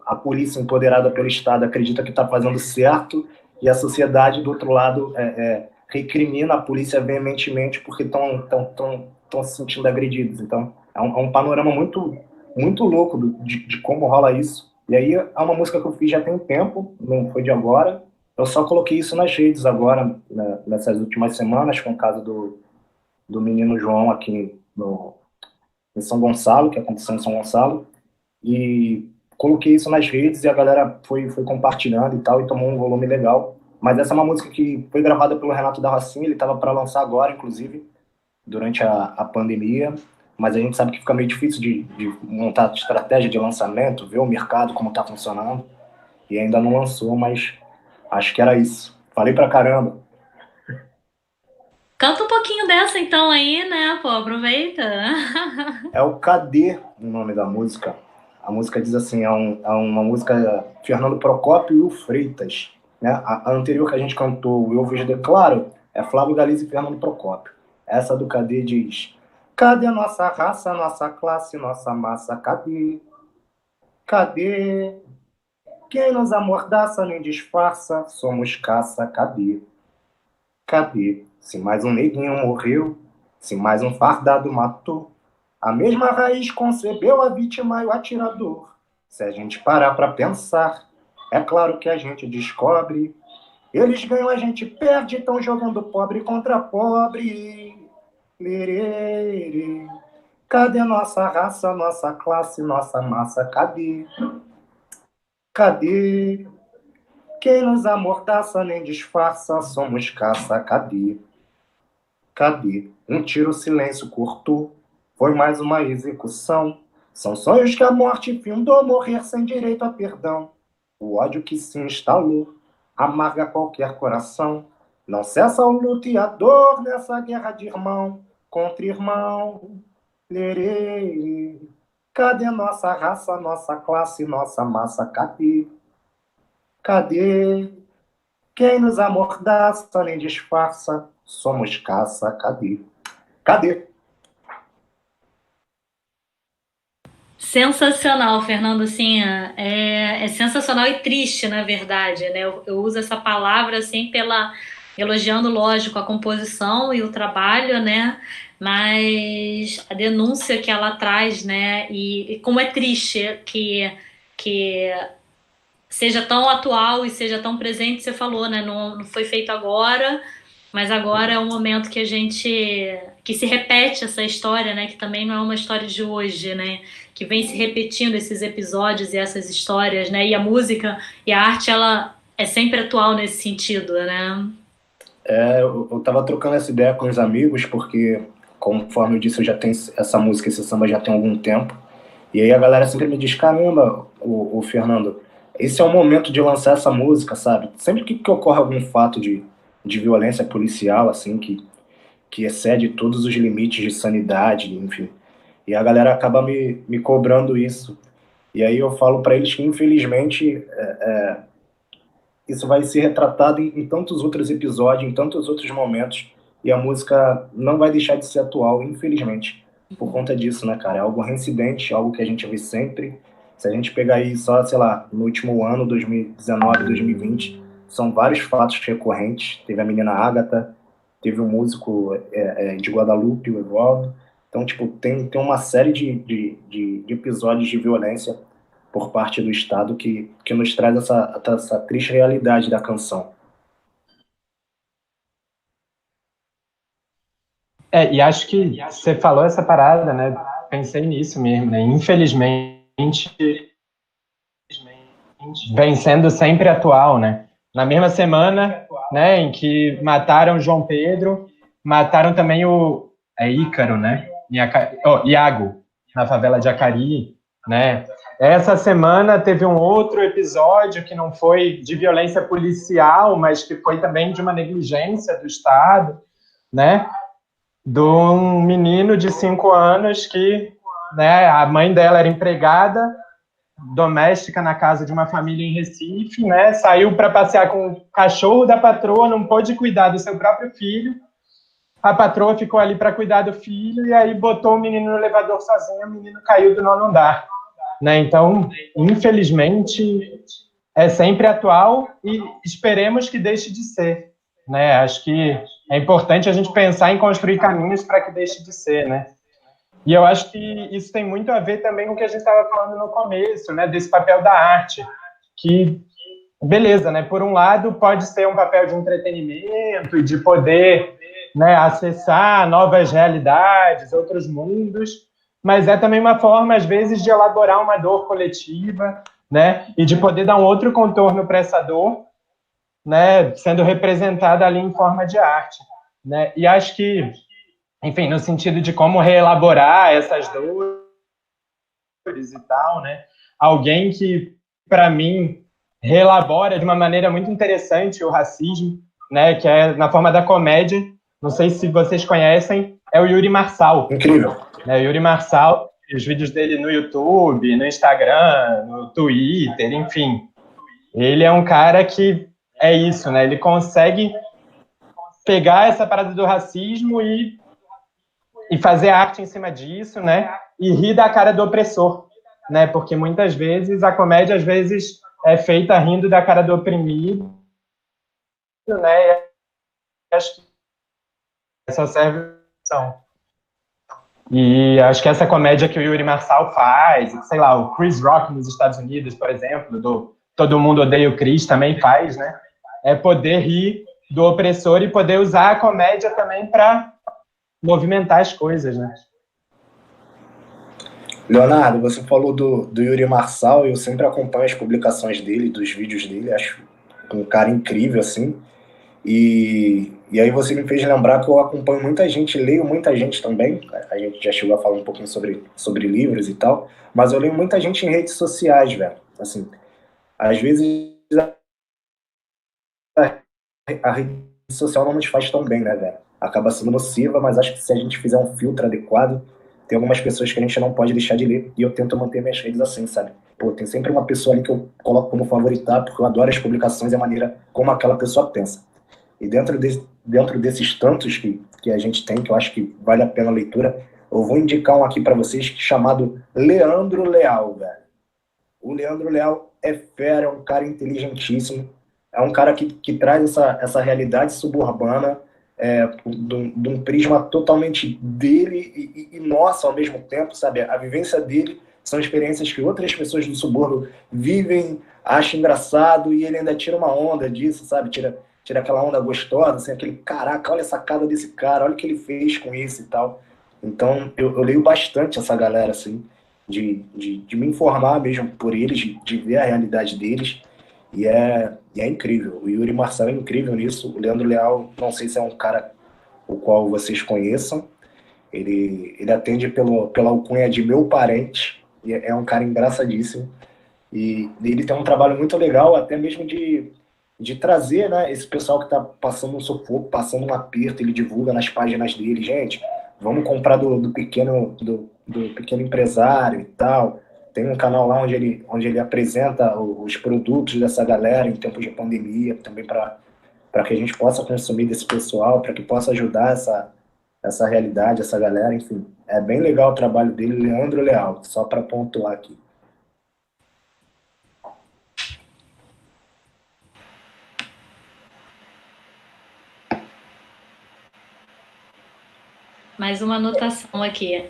A polícia empoderada pelo Estado acredita que está fazendo certo, e a sociedade, do outro lado, recrimina a polícia veementemente porque estão se sentindo agredidos. Então, é um panorama muito, muito louco de como rola isso. E aí, é uma música que eu fiz já tem um tempo, não foi de agora. Eu só coloquei isso nas redes agora, nessas últimas semanas, com o caso do menino João aqui em São Gonçalo, que aconteceu em São Gonçalo, e coloquei isso nas redes e a galera foi compartilhando e tal, e tomou um volume legal. Mas essa é uma música que foi gravada pelo Renato da Rocinha, ele estava para lançar agora, inclusive, durante a pandemia, mas a gente sabe que fica meio difícil de montar estratégia de lançamento, ver o mercado como está funcionando, e ainda não lançou, mas acho que era isso. Falei pra caramba. Canta um pouquinho dessa então aí, né? Pô, aproveita. É o Cadê o nome da música. A música diz assim, é uma música Fernando Procópio e o Freitas. Né? A anterior que a gente cantou, Eu Vejo Declaro, é Flávio Galiza e Fernando Procópio. Essa do Cadê diz: cadê nossa raça, nossa classe, nossa massa? Cadê? Cadê? Quem nos amordaça nem disfarça, somos caça. Cadê? Cadê? Se mais um neguinho morreu, se mais um fardado matou, a mesma raiz concebeu a vítima e o atirador. Se a gente parar pra pensar, é claro que a gente descobre. Eles ganham, a gente perde, estão jogando pobre contra pobre. Lerê. Cadê nossa raça, nossa classe, nossa massa? Cadê? Cadê? Quem nos amordaça nem disfarça, somos caça. Cadê? Cadê? Um tiro, silêncio cortou. Foi mais uma execução. São sonhos que a morte findou, morrer sem direito a perdão. O ódio que se instalou amarga qualquer coração. Não cessa o luto e a dor nessa guerra de irmão contra irmão. Lerê. Cadê nossa raça, nossa classe, nossa massa? Cadê? Cadê? Quem nos amordaça nem disfarça, somos caça. Cadê? Cadê? Sensacional, Fernando, assim, é sensacional e triste, na verdade, né? Eu uso essa palavra, assim, elogiando, lógico, a composição e o trabalho, né? Mas a denúncia que ela traz, né? E como é triste que seja tão atual e seja tão presente, você falou, né? Não foi feito agora, mas agora é um momento que que se repete essa história, né? Que também não é uma história de hoje, né? Que vem se repetindo esses episódios e essas histórias, né? E a música e a arte, ela é sempre atual nesse sentido, né? Eu tava trocando essa ideia com os amigos, porque, conforme eu disse, eu já tenho essa música, esse samba já tem algum tempo. E aí a galera sempre me diz, caramba, o Fernando, esse é o momento de lançar essa música, sabe? Sempre que ocorre algum fato de violência policial, assim, que excede todos os limites de sanidade, enfim. E a galera acaba me cobrando isso. E aí eu falo para eles que, infelizmente, isso vai ser retratado em tantos outros episódios, em tantos outros momentos, e a música não vai deixar de ser atual, infelizmente, por conta disso, né, cara? É algo reincidente, algo que a gente vê sempre. Se a gente pegar aí só, sei lá, no último ano, 2019, 2020, são vários fatos recorrentes. Teve a menina Ágata, teve o músico de Guadalupe, o Evaldo. Então, tipo, tem uma série de episódios de violência por parte do Estado que nos traz essa triste realidade da canção. E acho que você falou essa parada, né? Pensei nisso mesmo, né? Infelizmente, vem sendo sempre atual, né? Na mesma semana, né, em que mataram João Pedro, mataram também o Ícaro, né? Iago, na favela de Acari, né? Essa semana teve um outro episódio que não foi de violência policial, mas que foi também de uma negligência do Estado, né? De um menino de 5 anos que, né, a mãe dela era empregada doméstica na casa de uma família em Recife, né? Saiu para passear com o cachorro da patroa, não pôde cuidar do seu próprio filho. A patroa ficou ali para cuidar do filho e aí botou o menino no elevador sozinho, o menino caiu do 9º andar. Né? Então, infelizmente, é sempre atual e esperemos que deixe de ser. Né? Acho que é importante a gente pensar em construir caminhos para que deixe de ser. Né? E eu acho que isso tem muito a ver também com o que a gente estava falando no começo, né? Desse papel da arte, que, beleza, né? Por um lado, pode ser um papel de entretenimento e de poder, né, acessar novas realidades, outros mundos, mas é também uma forma, às vezes, de elaborar uma dor coletiva, né, e de poder dar um outro contorno para essa dor, né, sendo representada ali em forma de arte. Né? E acho que, enfim, no sentido de como reelaborar essas dores e tal, né, alguém que, para mim, reelabora de uma maneira muito interessante o racismo, né, que é na forma da comédia. Não sei se vocês conhecem, é o Yuri Marçal. Incrível. O Yuri Marçal, os vídeos dele no YouTube, no Instagram, no Twitter, enfim. Ele é um cara que é isso, né? Ele consegue pegar essa parada do racismo e fazer arte em cima disso, né? E rir da cara do opressor, né? Porque muitas vezes a comédia, às vezes, é feita rindo da cara do oprimido, né? E acho que só serve a. E acho que essa comédia que o Yuri Marçal faz, sei lá, o Chris Rock nos Estados Unidos, por exemplo, do Todo Mundo Odeia o Chris, também faz, né? É poder rir do opressor e poder usar a comédia também para movimentar as coisas, né? Leonardo, você falou do Yuri Marçal, eu sempre acompanho as publicações dele, dos vídeos dele, acho um cara incrível, assim. E aí você me fez lembrar que eu acompanho muita gente, leio muita gente também, a gente já chegou a falar um pouquinho sobre livros e tal, mas eu leio muita gente em redes sociais, velho. Assim, às vezes a rede social não nos faz tão bem, né, velho? Acaba sendo nociva, mas acho que se a gente fizer um filtro adequado, tem algumas pessoas que a gente não pode deixar de ler, e eu tento manter minhas redes assim, sabe? Pô, tem sempre uma pessoa ali que eu coloco como favoritar, porque eu adoro as publicações e a maneira como aquela pessoa pensa. E dentro desses tantos que a gente tem, que eu acho que vale a pena a leitura, eu vou indicar um aqui para vocês chamado Leandro Leal, velho. O Leandro Leal é fera, é um cara inteligentíssimo, é um cara que traz essa realidade suburbana de um prisma totalmente dele e nossa ao mesmo tempo, sabe? A vivência dele são experiências que outras pessoas do subúrbio vivem, acham engraçado e ele ainda tira uma onda disso, sabe? Tira aquela onda gostosa, assim, aquele caraca, olha a sacada desse cara, olha o que ele fez com isso e tal. Então, eu leio bastante essa galera, assim, de me informar mesmo por eles, de ver a realidade deles, e é incrível. O Yuri Marçal é incrível nisso. O Leandro Leal, não sei se é um cara o qual vocês conheçam, ele atende pela alcunha de meu parente, e é um cara engraçadíssimo, e ele tem um trabalho muito legal, até mesmo de trazer, né, esse pessoal que está passando um sufoco, passando um aperto, ele divulga nas páginas dele, gente, vamos comprar do pequeno empresário e tal. Tem um canal lá onde ele apresenta os produtos dessa galera em tempos de pandemia, também para que a gente possa consumir desse pessoal, para que possa ajudar essa realidade, essa galera, enfim. É bem legal o trabalho dele, Leandro Leal, só para pontuar aqui. Mais uma anotação aqui.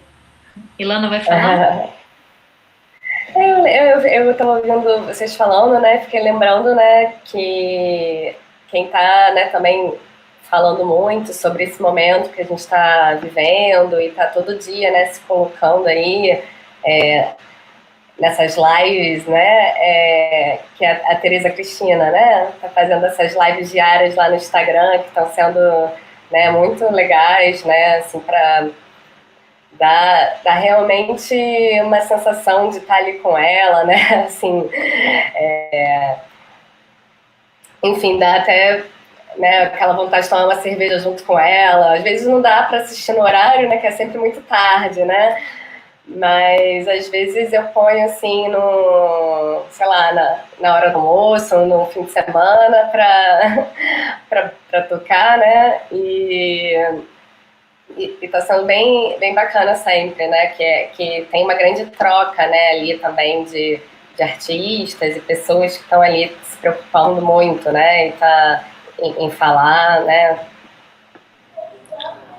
Ilana vai falar? Eu estava ouvindo vocês falando, né? Fiquei lembrando, né, que quem está, né, também falando muito sobre esse momento que a gente está vivendo e está todo dia, né, se colocando aí nessas lives, né, que é a Tereza Cristina, né, está fazendo essas lives diárias lá no Instagram que estão sendo, né, muito legais, né, assim, para dar realmente uma sensação de estar ali com ela, né, assim, enfim, dá até, né, aquela vontade de tomar uma cerveja junto com ela. Às vezes não dá para assistir no horário, né, que é sempre muito tarde, né, mas às vezes eu ponho assim no, sei lá, na hora do almoço, no fim de semana para tocar, né, e tá sendo bem, bem bacana sempre, né, que tem uma grande troca, né, ali também de artistas e pessoas que estão ali se preocupando muito, né, e tá em falar, né.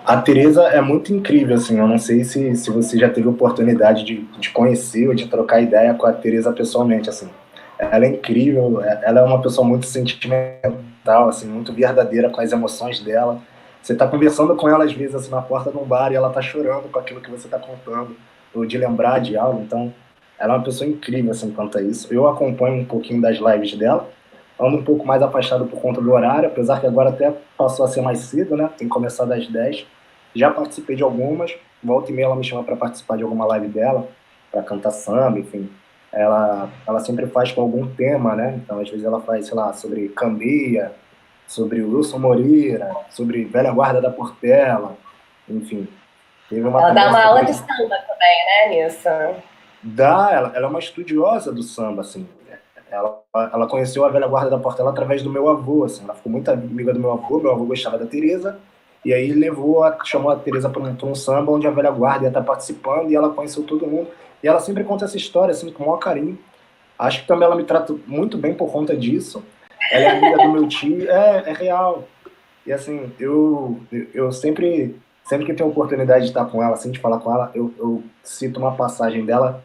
A Tereza é muito incrível, assim, eu não sei se você já teve oportunidade de conhecer ou de trocar ideia com a Tereza pessoalmente, assim. Ela é incrível, ela é uma pessoa muito sentimental, assim, muito verdadeira com as emoções dela. Você tá conversando com ela, às vezes, assim, na porta de um bar e ela tá chorando com aquilo que você tá contando, ou de lembrar de algo, então ela é uma pessoa incrível, assim, quanto a isso. Eu acompanho um pouquinho das lives dela, ando um pouco mais afastado por conta do horário, apesar que agora até passou a ser mais cedo, né? Tem começado às 10. Já participei de algumas, volta e meia ela me chama para participar de alguma live dela, para cantar samba, enfim. Ela sempre faz com algum tema, né? Então, às vezes ela faz, sei lá, sobre Cambeia, sobre o Wilson Moreira, sobre Velha Guarda da Portela, enfim. Teve uma Ela dá uma conversa aula de depois. samba também, né, nisso? Dá, ela é uma estudiosa do samba, assim. Ela conheceu a velha guarda da Portela através do meu avô, assim. Ela ficou muito amiga do meu avô gostava da Tereza, e aí chamou a Tereza para um samba onde a velha guarda ia estar participando, e ela conheceu todo mundo. E ela sempre conta essa história, assim, com o maior carinho. Acho que também ela me trata muito bem por conta disso. Ela é amiga do meu tio, é real. E assim, eu sempre que tenho oportunidade de estar com ela, assim, de falar com ela, eu cito uma passagem dela,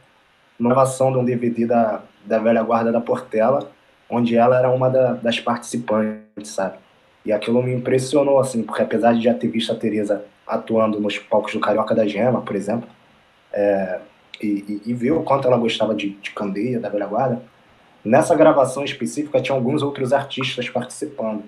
numa gravação de um DVD da velha guarda da Portela, onde ela era uma das participantes, sabe? E aquilo me impressionou, assim, porque apesar de já ter visto a Tereza atuando nos palcos do Carioca da Gema, por exemplo, e ver o quanto ela gostava de Candeia, da velha guarda, nessa gravação específica tinha alguns outros artistas participando.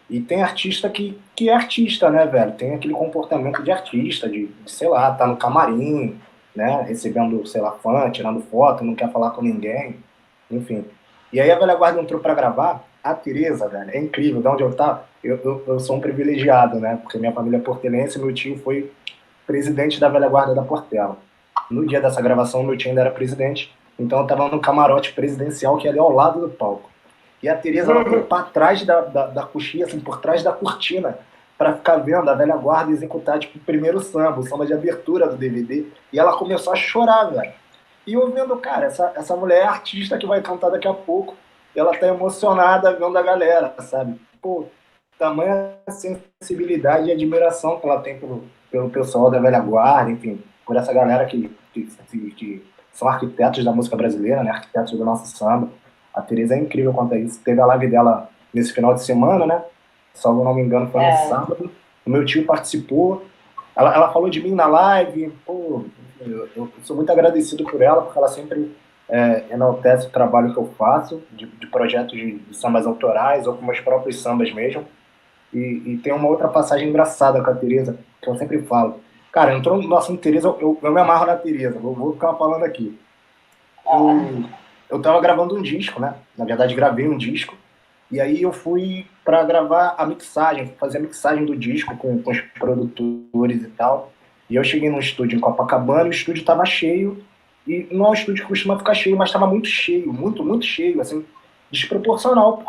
E tem artista que é artista, né, velho? Tem aquele comportamento de artista, de sei lá, tá no camarim, né, recebendo, sei lá, fã, tirando foto, não quer falar com ninguém, enfim. E aí a velha guarda entrou pra gravar, a Tereza, velho, é incrível, de onde eu tava, eu sou um privilegiado, né, porque minha família é portelense, meu tio foi presidente da velha guarda da Portela. No dia dessa gravação, meu tio ainda era presidente, então eu tava no camarote presidencial, que é ali ao lado do palco. E a Tereza, ela foi para trás da coxinha, assim, por trás da cortina, para ficar vendo a velha guarda executar, tipo, o primeiro samba, o samba de abertura do DVD. E ela começou a chorar, velho. E eu vendo, cara, essa mulher é artista que vai cantar daqui a pouco. E ela tá emocionada vendo a galera, sabe? Pô, tamanha sensibilidade e admiração que ela tem pelo pessoal da velha guarda, enfim, por essa galera que são arquitetos da música brasileira, né? Arquitetos do nosso samba. A Tereza é incrível quanto a isso. Teve a live dela nesse final de semana, né? Se eu não me engano, foi no sábado. O meu tio participou. Ela falou de mim na live. Pô, eu sou muito agradecido por ela, porque ela sempre enaltece o trabalho que eu faço, de projetos de sambas autorais, ou com meus próprios sambas mesmo. E tem uma outra passagem engraçada com a Tereza, que eu sempre falo. Cara, entrou no assunto Tereza, eu me amarro na Tereza. Vou ficar falando aqui. Eu tava gravando um disco, né? Na verdade, gravei um disco. E aí eu fui para gravar a mixagem, fazer a mixagem do disco com os produtores e tal. E eu cheguei num estúdio em Copacabana e o estúdio tava cheio. E não é um estúdio que costuma ficar cheio, mas tava muito cheio, muito, muito cheio, assim, desproporcional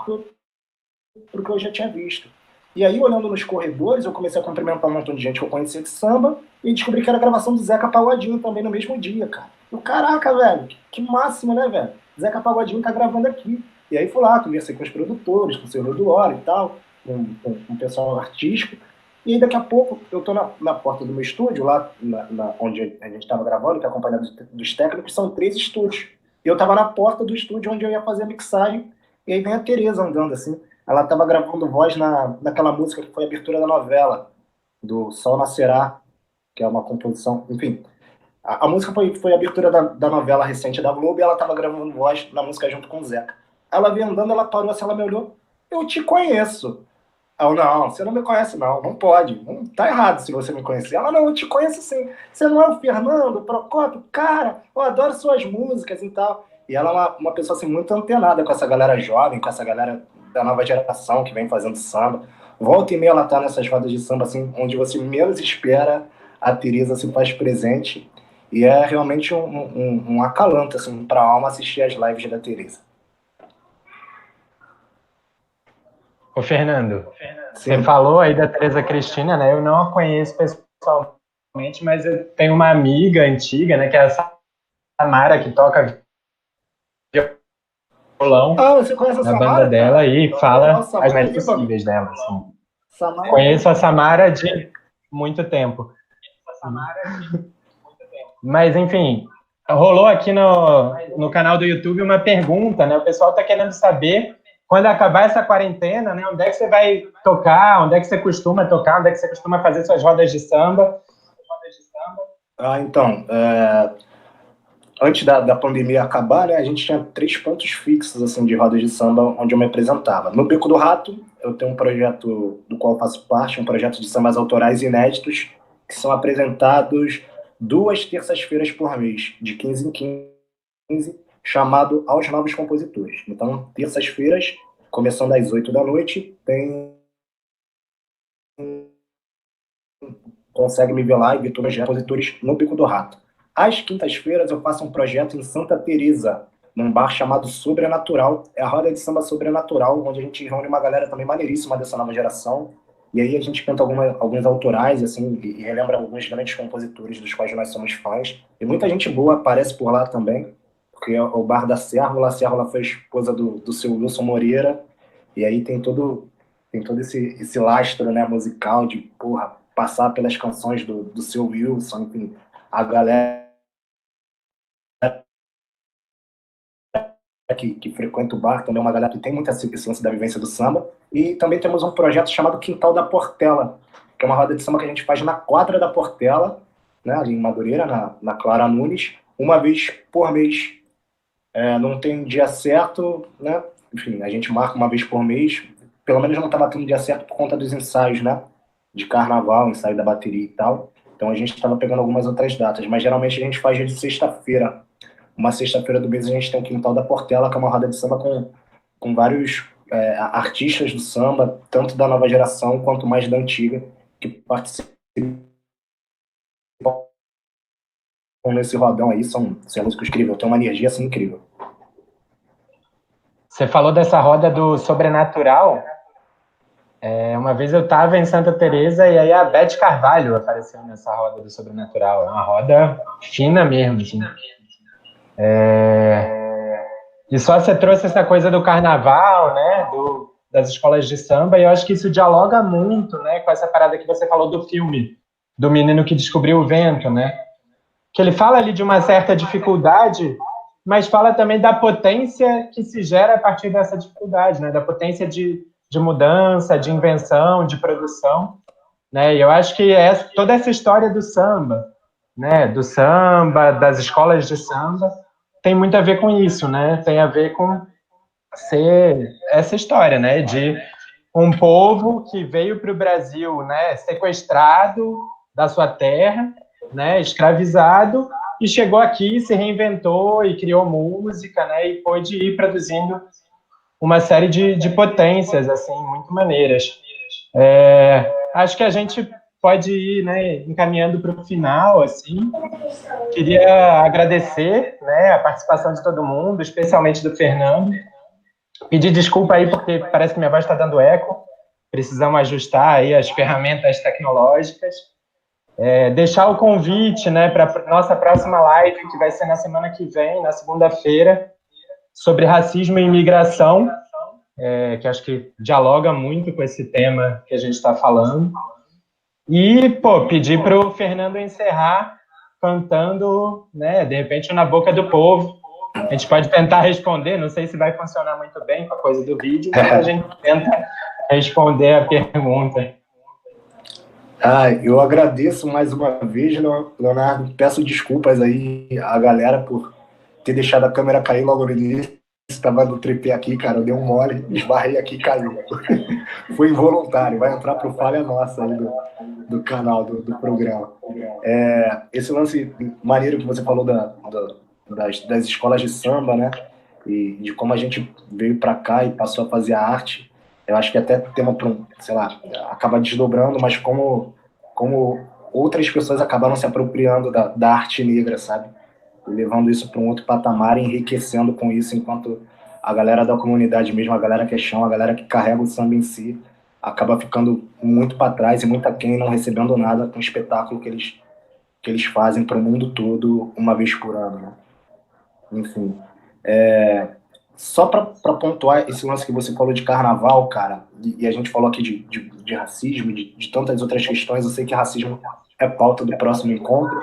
porque eu já tinha visto. E aí, olhando nos corredores, eu comecei a cumprimentar um montão de gente que eu conhecia de samba e descobri que era a gravação do Zeca Pagodinho também no mesmo dia, cara. Eu, caraca, velho, que máximo, né, velho? Zeca Pagodinho tá gravando aqui. E aí fui lá, conversei com os produtores, com o seu Eduardo e tal, com o pessoal artístico. E aí daqui a pouco eu tô na porta do meu estúdio, lá onde a gente estava gravando, que é acompanhado dos técnicos, são 3 estúdios. E eu tava na porta do estúdio onde eu ia fazer a mixagem, e aí vem a Tereza andando assim. Ela tava gravando voz naquela música que foi a abertura da novela, do Sol Nascerá, que é uma composição, enfim. A música foi a abertura da novela recente da Globo e ela tava gravando voz na música junto com o Zeca. Ela veio andando, ela parou assim, ela me olhou, eu te conheço. Eu, não, você não me conhece não pode, não, tá errado se você me conhecer. Ela, não, eu te conheço sim, você não é o Fernando, o Procópio? Cara, eu adoro suas músicas e tal. E ela é uma pessoa assim, muito antenada com essa galera jovem, com essa galera da nova geração que vem fazendo samba. Volta e meia ela tá nessas rodas de samba, assim, onde você menos espera, a Tereza se faz presente. E é realmente um acalanto, assim, pra alma assistir as lives da Tereza. Ô, Fernando, você falou aí da Tereza Cristina, né? Eu não a conheço pessoalmente, mas eu tenho uma amiga antiga, né? Que é a Samara, que toca violão você conhece a na Samara, banda dela e fala Nossa, as mais possíveis dela. Assim. Samara... Conheço a Samara de muito tempo. Mas, enfim, rolou aqui no canal do YouTube uma pergunta, né? O pessoal está querendo saber, quando acabar essa quarentena, né? Onde é que você vai tocar? Onde é que você costuma tocar? Onde é que você costuma fazer suas rodas de samba? Então, antes da pandemia acabar, né? A gente tinha 3 pontos fixos, assim, de rodas de samba onde eu me apresentava. No Beco do Rato, eu tenho um projeto do qual eu faço parte, um projeto de sambas autorais inéditos, que são apresentados 2 terças-feiras por mês, de 15 em 15, chamado Aos Novos Compositores. Então, terças-feiras, começando às 8 da noite, tem consegue me ver lá e ver todos os expositores no Bico do Rato. Às quintas-feiras eu faço um projeto em Santa Teresa, num bar chamado Sobrenatural. É a roda de samba Sobrenatural, onde a gente reúne uma galera também maneiríssima dessa nova geração. E aí a gente canta alguns autorais, assim, e relembra alguns grandes compositores dos quais nós somos fãs. E muita gente boa aparece por lá também, porque é o bar da Cérvula. A Cérvula foi esposa do seu Wilson Moreira. E aí tem todo esse lastro, né, musical de, porra, passar pelas canções do seu Wilson, enfim, a galera que frequenta o bar também é uma galera que tem muita esse lance da vivência do samba. E também temos um projeto chamado Quintal da Portela, que é uma roda de samba que a gente faz na quadra da Portela, né, ali em Madureira, na Clara Nunes, uma vez por mês. Não tem dia certo, né? Enfim, a gente marca uma vez por mês. Pelo menos não estava tendo dia certo por conta dos ensaios, né? De carnaval, ensaio da bateria e tal. Então a gente estava pegando algumas outras datas, mas geralmente a gente faz dia de sexta-feira. Uma sexta-feira do mês a gente tem o Quintal da Portela, que é uma roda de samba com vários artistas do samba, tanto da nova geração quanto mais da antiga, que participam nesse rodão aí. São músicos incríveis, tem uma energia assim incrível. Você falou dessa roda do Sobrenatural. Uma vez eu estava em Santa Teresa e aí a Beth Carvalho apareceu nessa roda do Sobrenatural. É uma roda fina mesmo, assim. E só você trouxe essa coisa do carnaval, né, das escolas de samba, e eu acho que isso dialoga muito, né, com essa parada que você falou do filme, do menino que descobriu o vento, né, que ele fala ali de uma certa dificuldade, mas fala também da potência que se gera a partir dessa dificuldade, né, da potência de mudança, de invenção, de produção, né, e eu acho que toda essa história do samba, né, das escolas de samba, tem muito a ver com isso, né? Tem a ver com ser essa história, né? De um povo que veio para o Brasil, né? Sequestrado da sua terra, né? Escravizado, e chegou aqui, se reinventou e criou música, né? E pôde ir produzindo uma série de potências, assim, muito maneiras. Acho que a gente pode ir, né, encaminhando para o final, assim. Queria agradecer, né, a participação de todo mundo, especialmente do Fernando. Pedir desculpa aí, porque parece que minha voz está dando eco. Precisamos ajustar aí as ferramentas tecnológicas. Deixar o convite, né, para a nossa próxima live, que vai ser na semana que vem, na segunda-feira, sobre racismo e imigração, que acho que dialoga muito com esse tema que a gente está falando. E, pedir para o Fernando encerrar cantando, né, de repente, Na Boca do Povo. A gente pode tentar responder, não sei se vai funcionar muito bem com a coisa do vídeo, mas a gente tenta responder a pergunta. Eu agradeço mais uma vez, Leonardo. Peço desculpas aí à galera por ter deixado a câmera cair logo no início. Estava no tripé aqui, cara, eu dei um mole, esbarrei aqui e caiu. Foi involuntário, vai entrar pro falha nossa aí do canal, do programa. Esse lance maneiro que você falou das escolas de samba, né, e de como a gente veio para cá e passou a fazer a arte, eu acho que até tema para sei lá, acaba desdobrando, mas como outras pessoas acabaram se apropriando da arte negra, sabe? Levando isso para um outro patamar e enriquecendo com isso, enquanto a galera da comunidade mesmo, a galera que é chão, a galera que carrega o samba em si, acaba ficando muito para trás e muito aquém, não recebendo nada com o espetáculo que eles fazem para o mundo todo uma vez por ano, né? Enfim, só para pontuar esse lance que você falou de carnaval, cara, e a gente falou aqui de racismo, de tantas outras questões. Eu sei que racismo é pauta do próximo encontro,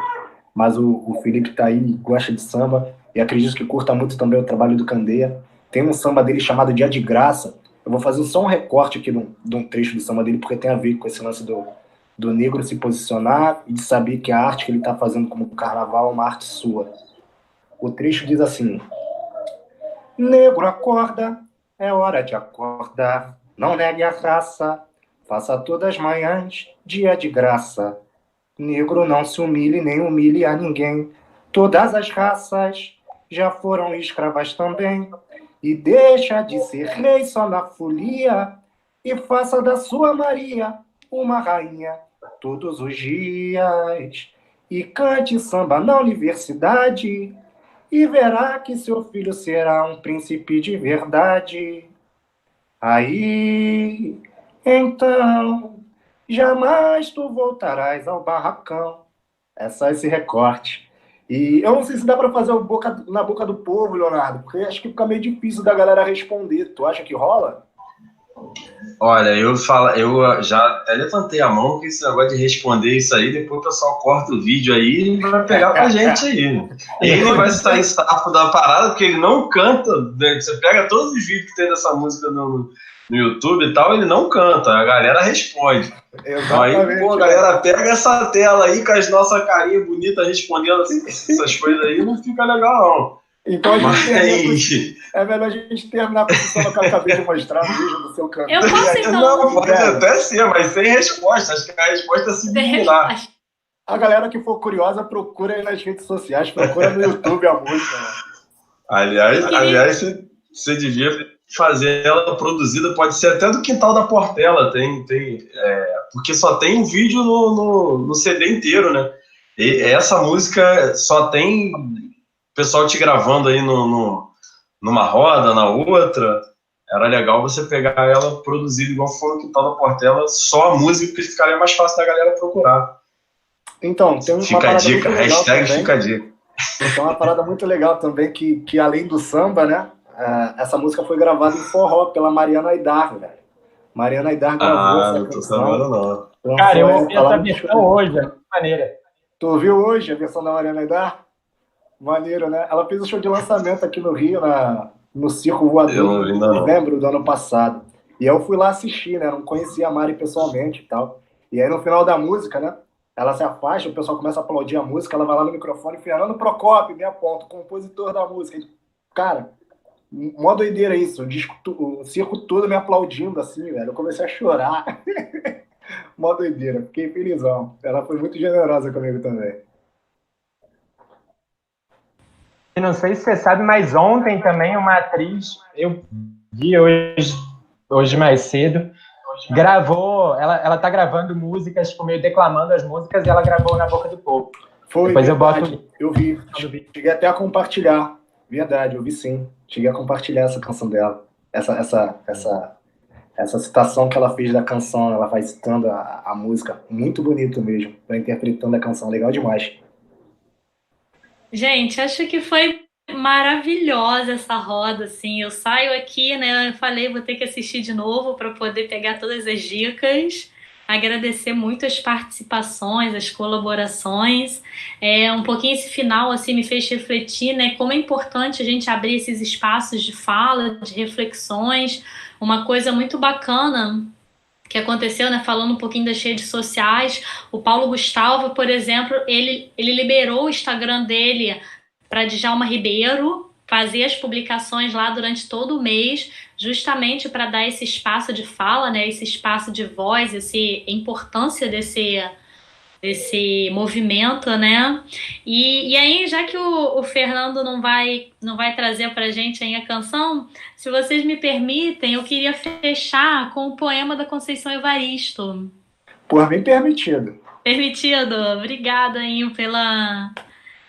mas o Felipe tá aí, gosta de samba, e acredito que curta muito também o trabalho do Candeia. Tem um samba dele chamado Dia de Graça. Eu vou fazer só um recorte aqui de um trecho do samba dele, porque tem a ver com esse lance do negro se posicionar e de saber que a arte que ele está fazendo como carnaval é uma arte sua. O trecho diz assim: negro, acorda, é hora de acordar, não negue a raça, faça todas as manhãs dia de graça. Negro, não se humilhe nem humilhe a ninguém. Todas as raças já foram escravas também. E deixa de ser rei só na folia, e faça da sua Maria uma rainha todos os dias e cante samba na universidade e verá que seu filho será um príncipe de verdade. Aí, então, jamais tu voltarás ao barracão. É só esse recorte. E eu não sei se dá para fazer na boca do povo, Leonardo, porque acho que fica meio difícil da galera responder. Tu acha que rola? Olha, eu já até levantei a mão que esse negócio de responder isso aí, depois o pessoal corta o vídeo aí e vai pegar pra gente aí. Ele vai estar em safo da parada, porque ele não canta, né? Você pega todos os vídeos que tem dessa música no YouTube e tal, ele não canta, a galera responde. Então aí, pô, a galera pega essa tela aí com as nossas carinhas bonitas respondendo assim, essas coisas aí, não fica legal não. Então é melhor a gente terminar com o que eu acabei de mostrar no vídeo do seu canal. Eu posso então. Não, pode até ser, mas sem resposta. Acho que a resposta é similar. A galera que for curiosa, procura aí nas redes sociais, procura no YouTube a música. Né? Aliás, você devia fazer ela produzida, pode ser até do Quintal da Portela, porque só tem um vídeo no CD inteiro, né? E essa música só tem pessoal te gravando aí numa roda, na outra. Era legal você pegar ela produzida igual foi no Quintal da Portela, só a música, que ficaria mais fácil da galera procurar. Então, tem uma fica a dica, hashtag fica a dica. Então, uma parada muito legal também, que além do samba, né, essa música foi gravada em forró pela Mariana Aidar, velho. Mariana Aidar gravou essa não tô sabendo não. Então, cara, eu ouvi essa versão hoje, é muito maneira. Tu ouviu hoje a versão da Mariana Aidar? Maneiro, né? Ela fez o show de lançamento aqui no Rio, no Circo Voador, em novembro do ano passado. E eu fui lá assistir, né? Não conhecia a Mari pessoalmente e tal. E aí no final da música, né? Ela se afasta, o pessoal começa a aplaudir a música, ela vai lá no microfone, Fernando Procópio, me aponta, o compositor da música. Cara, mó doideira isso. O circo todo me aplaudindo assim, velho. Eu comecei a chorar. Mó doideira. Fiquei felizão. Ela foi muito generosa comigo também. Não sei se você sabe, mas ontem também uma atriz, eu vi hoje mais cedo, gravou, ela tá gravando músicas, tipo, meio declamando as músicas, e ela gravou Na Boca do Povo. Foi, depois verdade. Eu boto... Eu vi. Cheguei até a compartilhar. Verdade, eu vi sim. Cheguei a compartilhar essa canção dela. Essa citação que ela fez da canção, ela vai citando a música. Muito bonito mesmo. Vai interpretando a canção. Legal demais. Gente, acho que foi maravilhosa essa roda, assim. Eu saio aqui, né? Eu falei, vou ter que assistir de novo para poder pegar todas as dicas. Agradecer muito as participações, as colaborações. Um pouquinho esse final, assim, me fez refletir, né? Como é importante a gente abrir esses espaços de fala, de reflexões. Uma coisa muito bacana que aconteceu, né, falando um pouquinho das redes sociais, o Paulo Gustavo, por exemplo, ele liberou o Instagram dele para Djalma Ribeiro fazer as publicações lá durante todo o mês, justamente para dar esse espaço de fala, né, esse espaço de voz, a importância desse movimento, né? E aí, já que o Fernando não vai trazer pra gente aí a canção, se vocês me permitem, eu queria fechar com o poema da Conceição Evaristo. Por mim, permitido. Permitido? Obrigada, Inho, pela...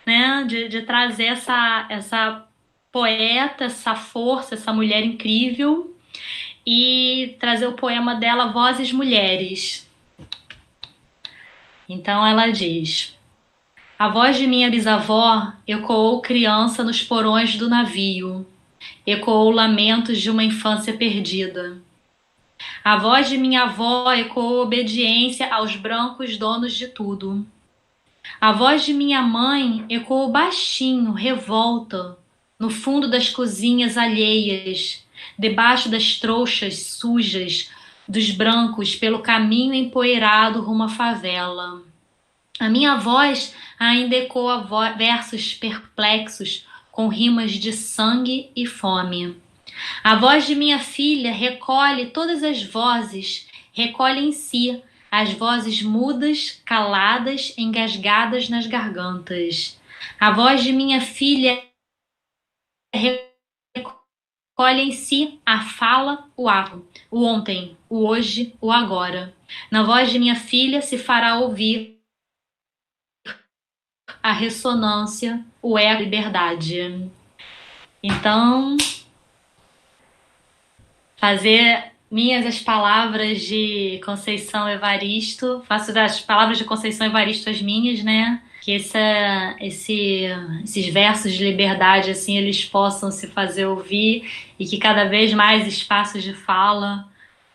né, de trazer essa poeta, essa força, essa mulher incrível, e trazer o poema dela, Vozes Mulheres. Então ela diz: a voz de minha bisavó ecoou criança nos porões do navio, ecoou lamentos de uma infância perdida. A voz de minha avó ecoou obediência aos brancos donos de tudo. A voz de minha mãe ecoou baixinho, revolta, no fundo das cozinhas alheias, debaixo das trouxas sujas dos brancos pelo caminho empoeirado rumo à favela. A minha voz ainda ecoa versos perplexos com rimas de sangue e fome. A voz de minha filha recolhe todas as vozes, recolhe em si as vozes mudas, caladas, engasgadas nas gargantas. A voz de minha filha recolhe em si a fala, o ato, o ontem, o hoje, o agora. Na voz de minha filha se fará ouvir a ressonância, o eco da liberdade. Então, fazer minhas as palavras de Conceição Evaristo, faço das palavras de Conceição Evaristo as minhas, né? Que esses versos de liberdade, assim, eles possam se fazer ouvir e que cada vez mais espaços de fala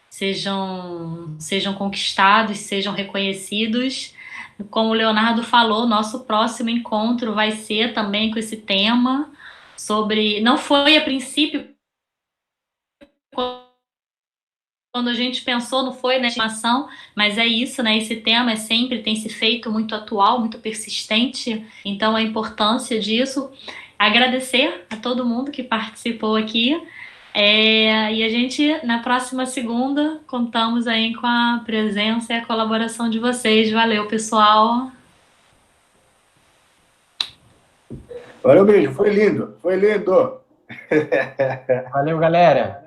sejam conquistados, sejam reconhecidos. Como o Leonardo falou, nosso próximo encontro vai ser também com esse tema sobre... Não foi a princípio quando a gente pensou, não foi na estimação, mas é isso, né? Esse tema tem se feito muito atual, muito persistente, então a importância disso. Agradecer a todo mundo que participou aqui, e a gente, na próxima segunda, contamos aí com a presença e a colaboração de vocês. Valeu, pessoal! Valeu, beijo, foi lindo, foi lindo! Valeu, galera!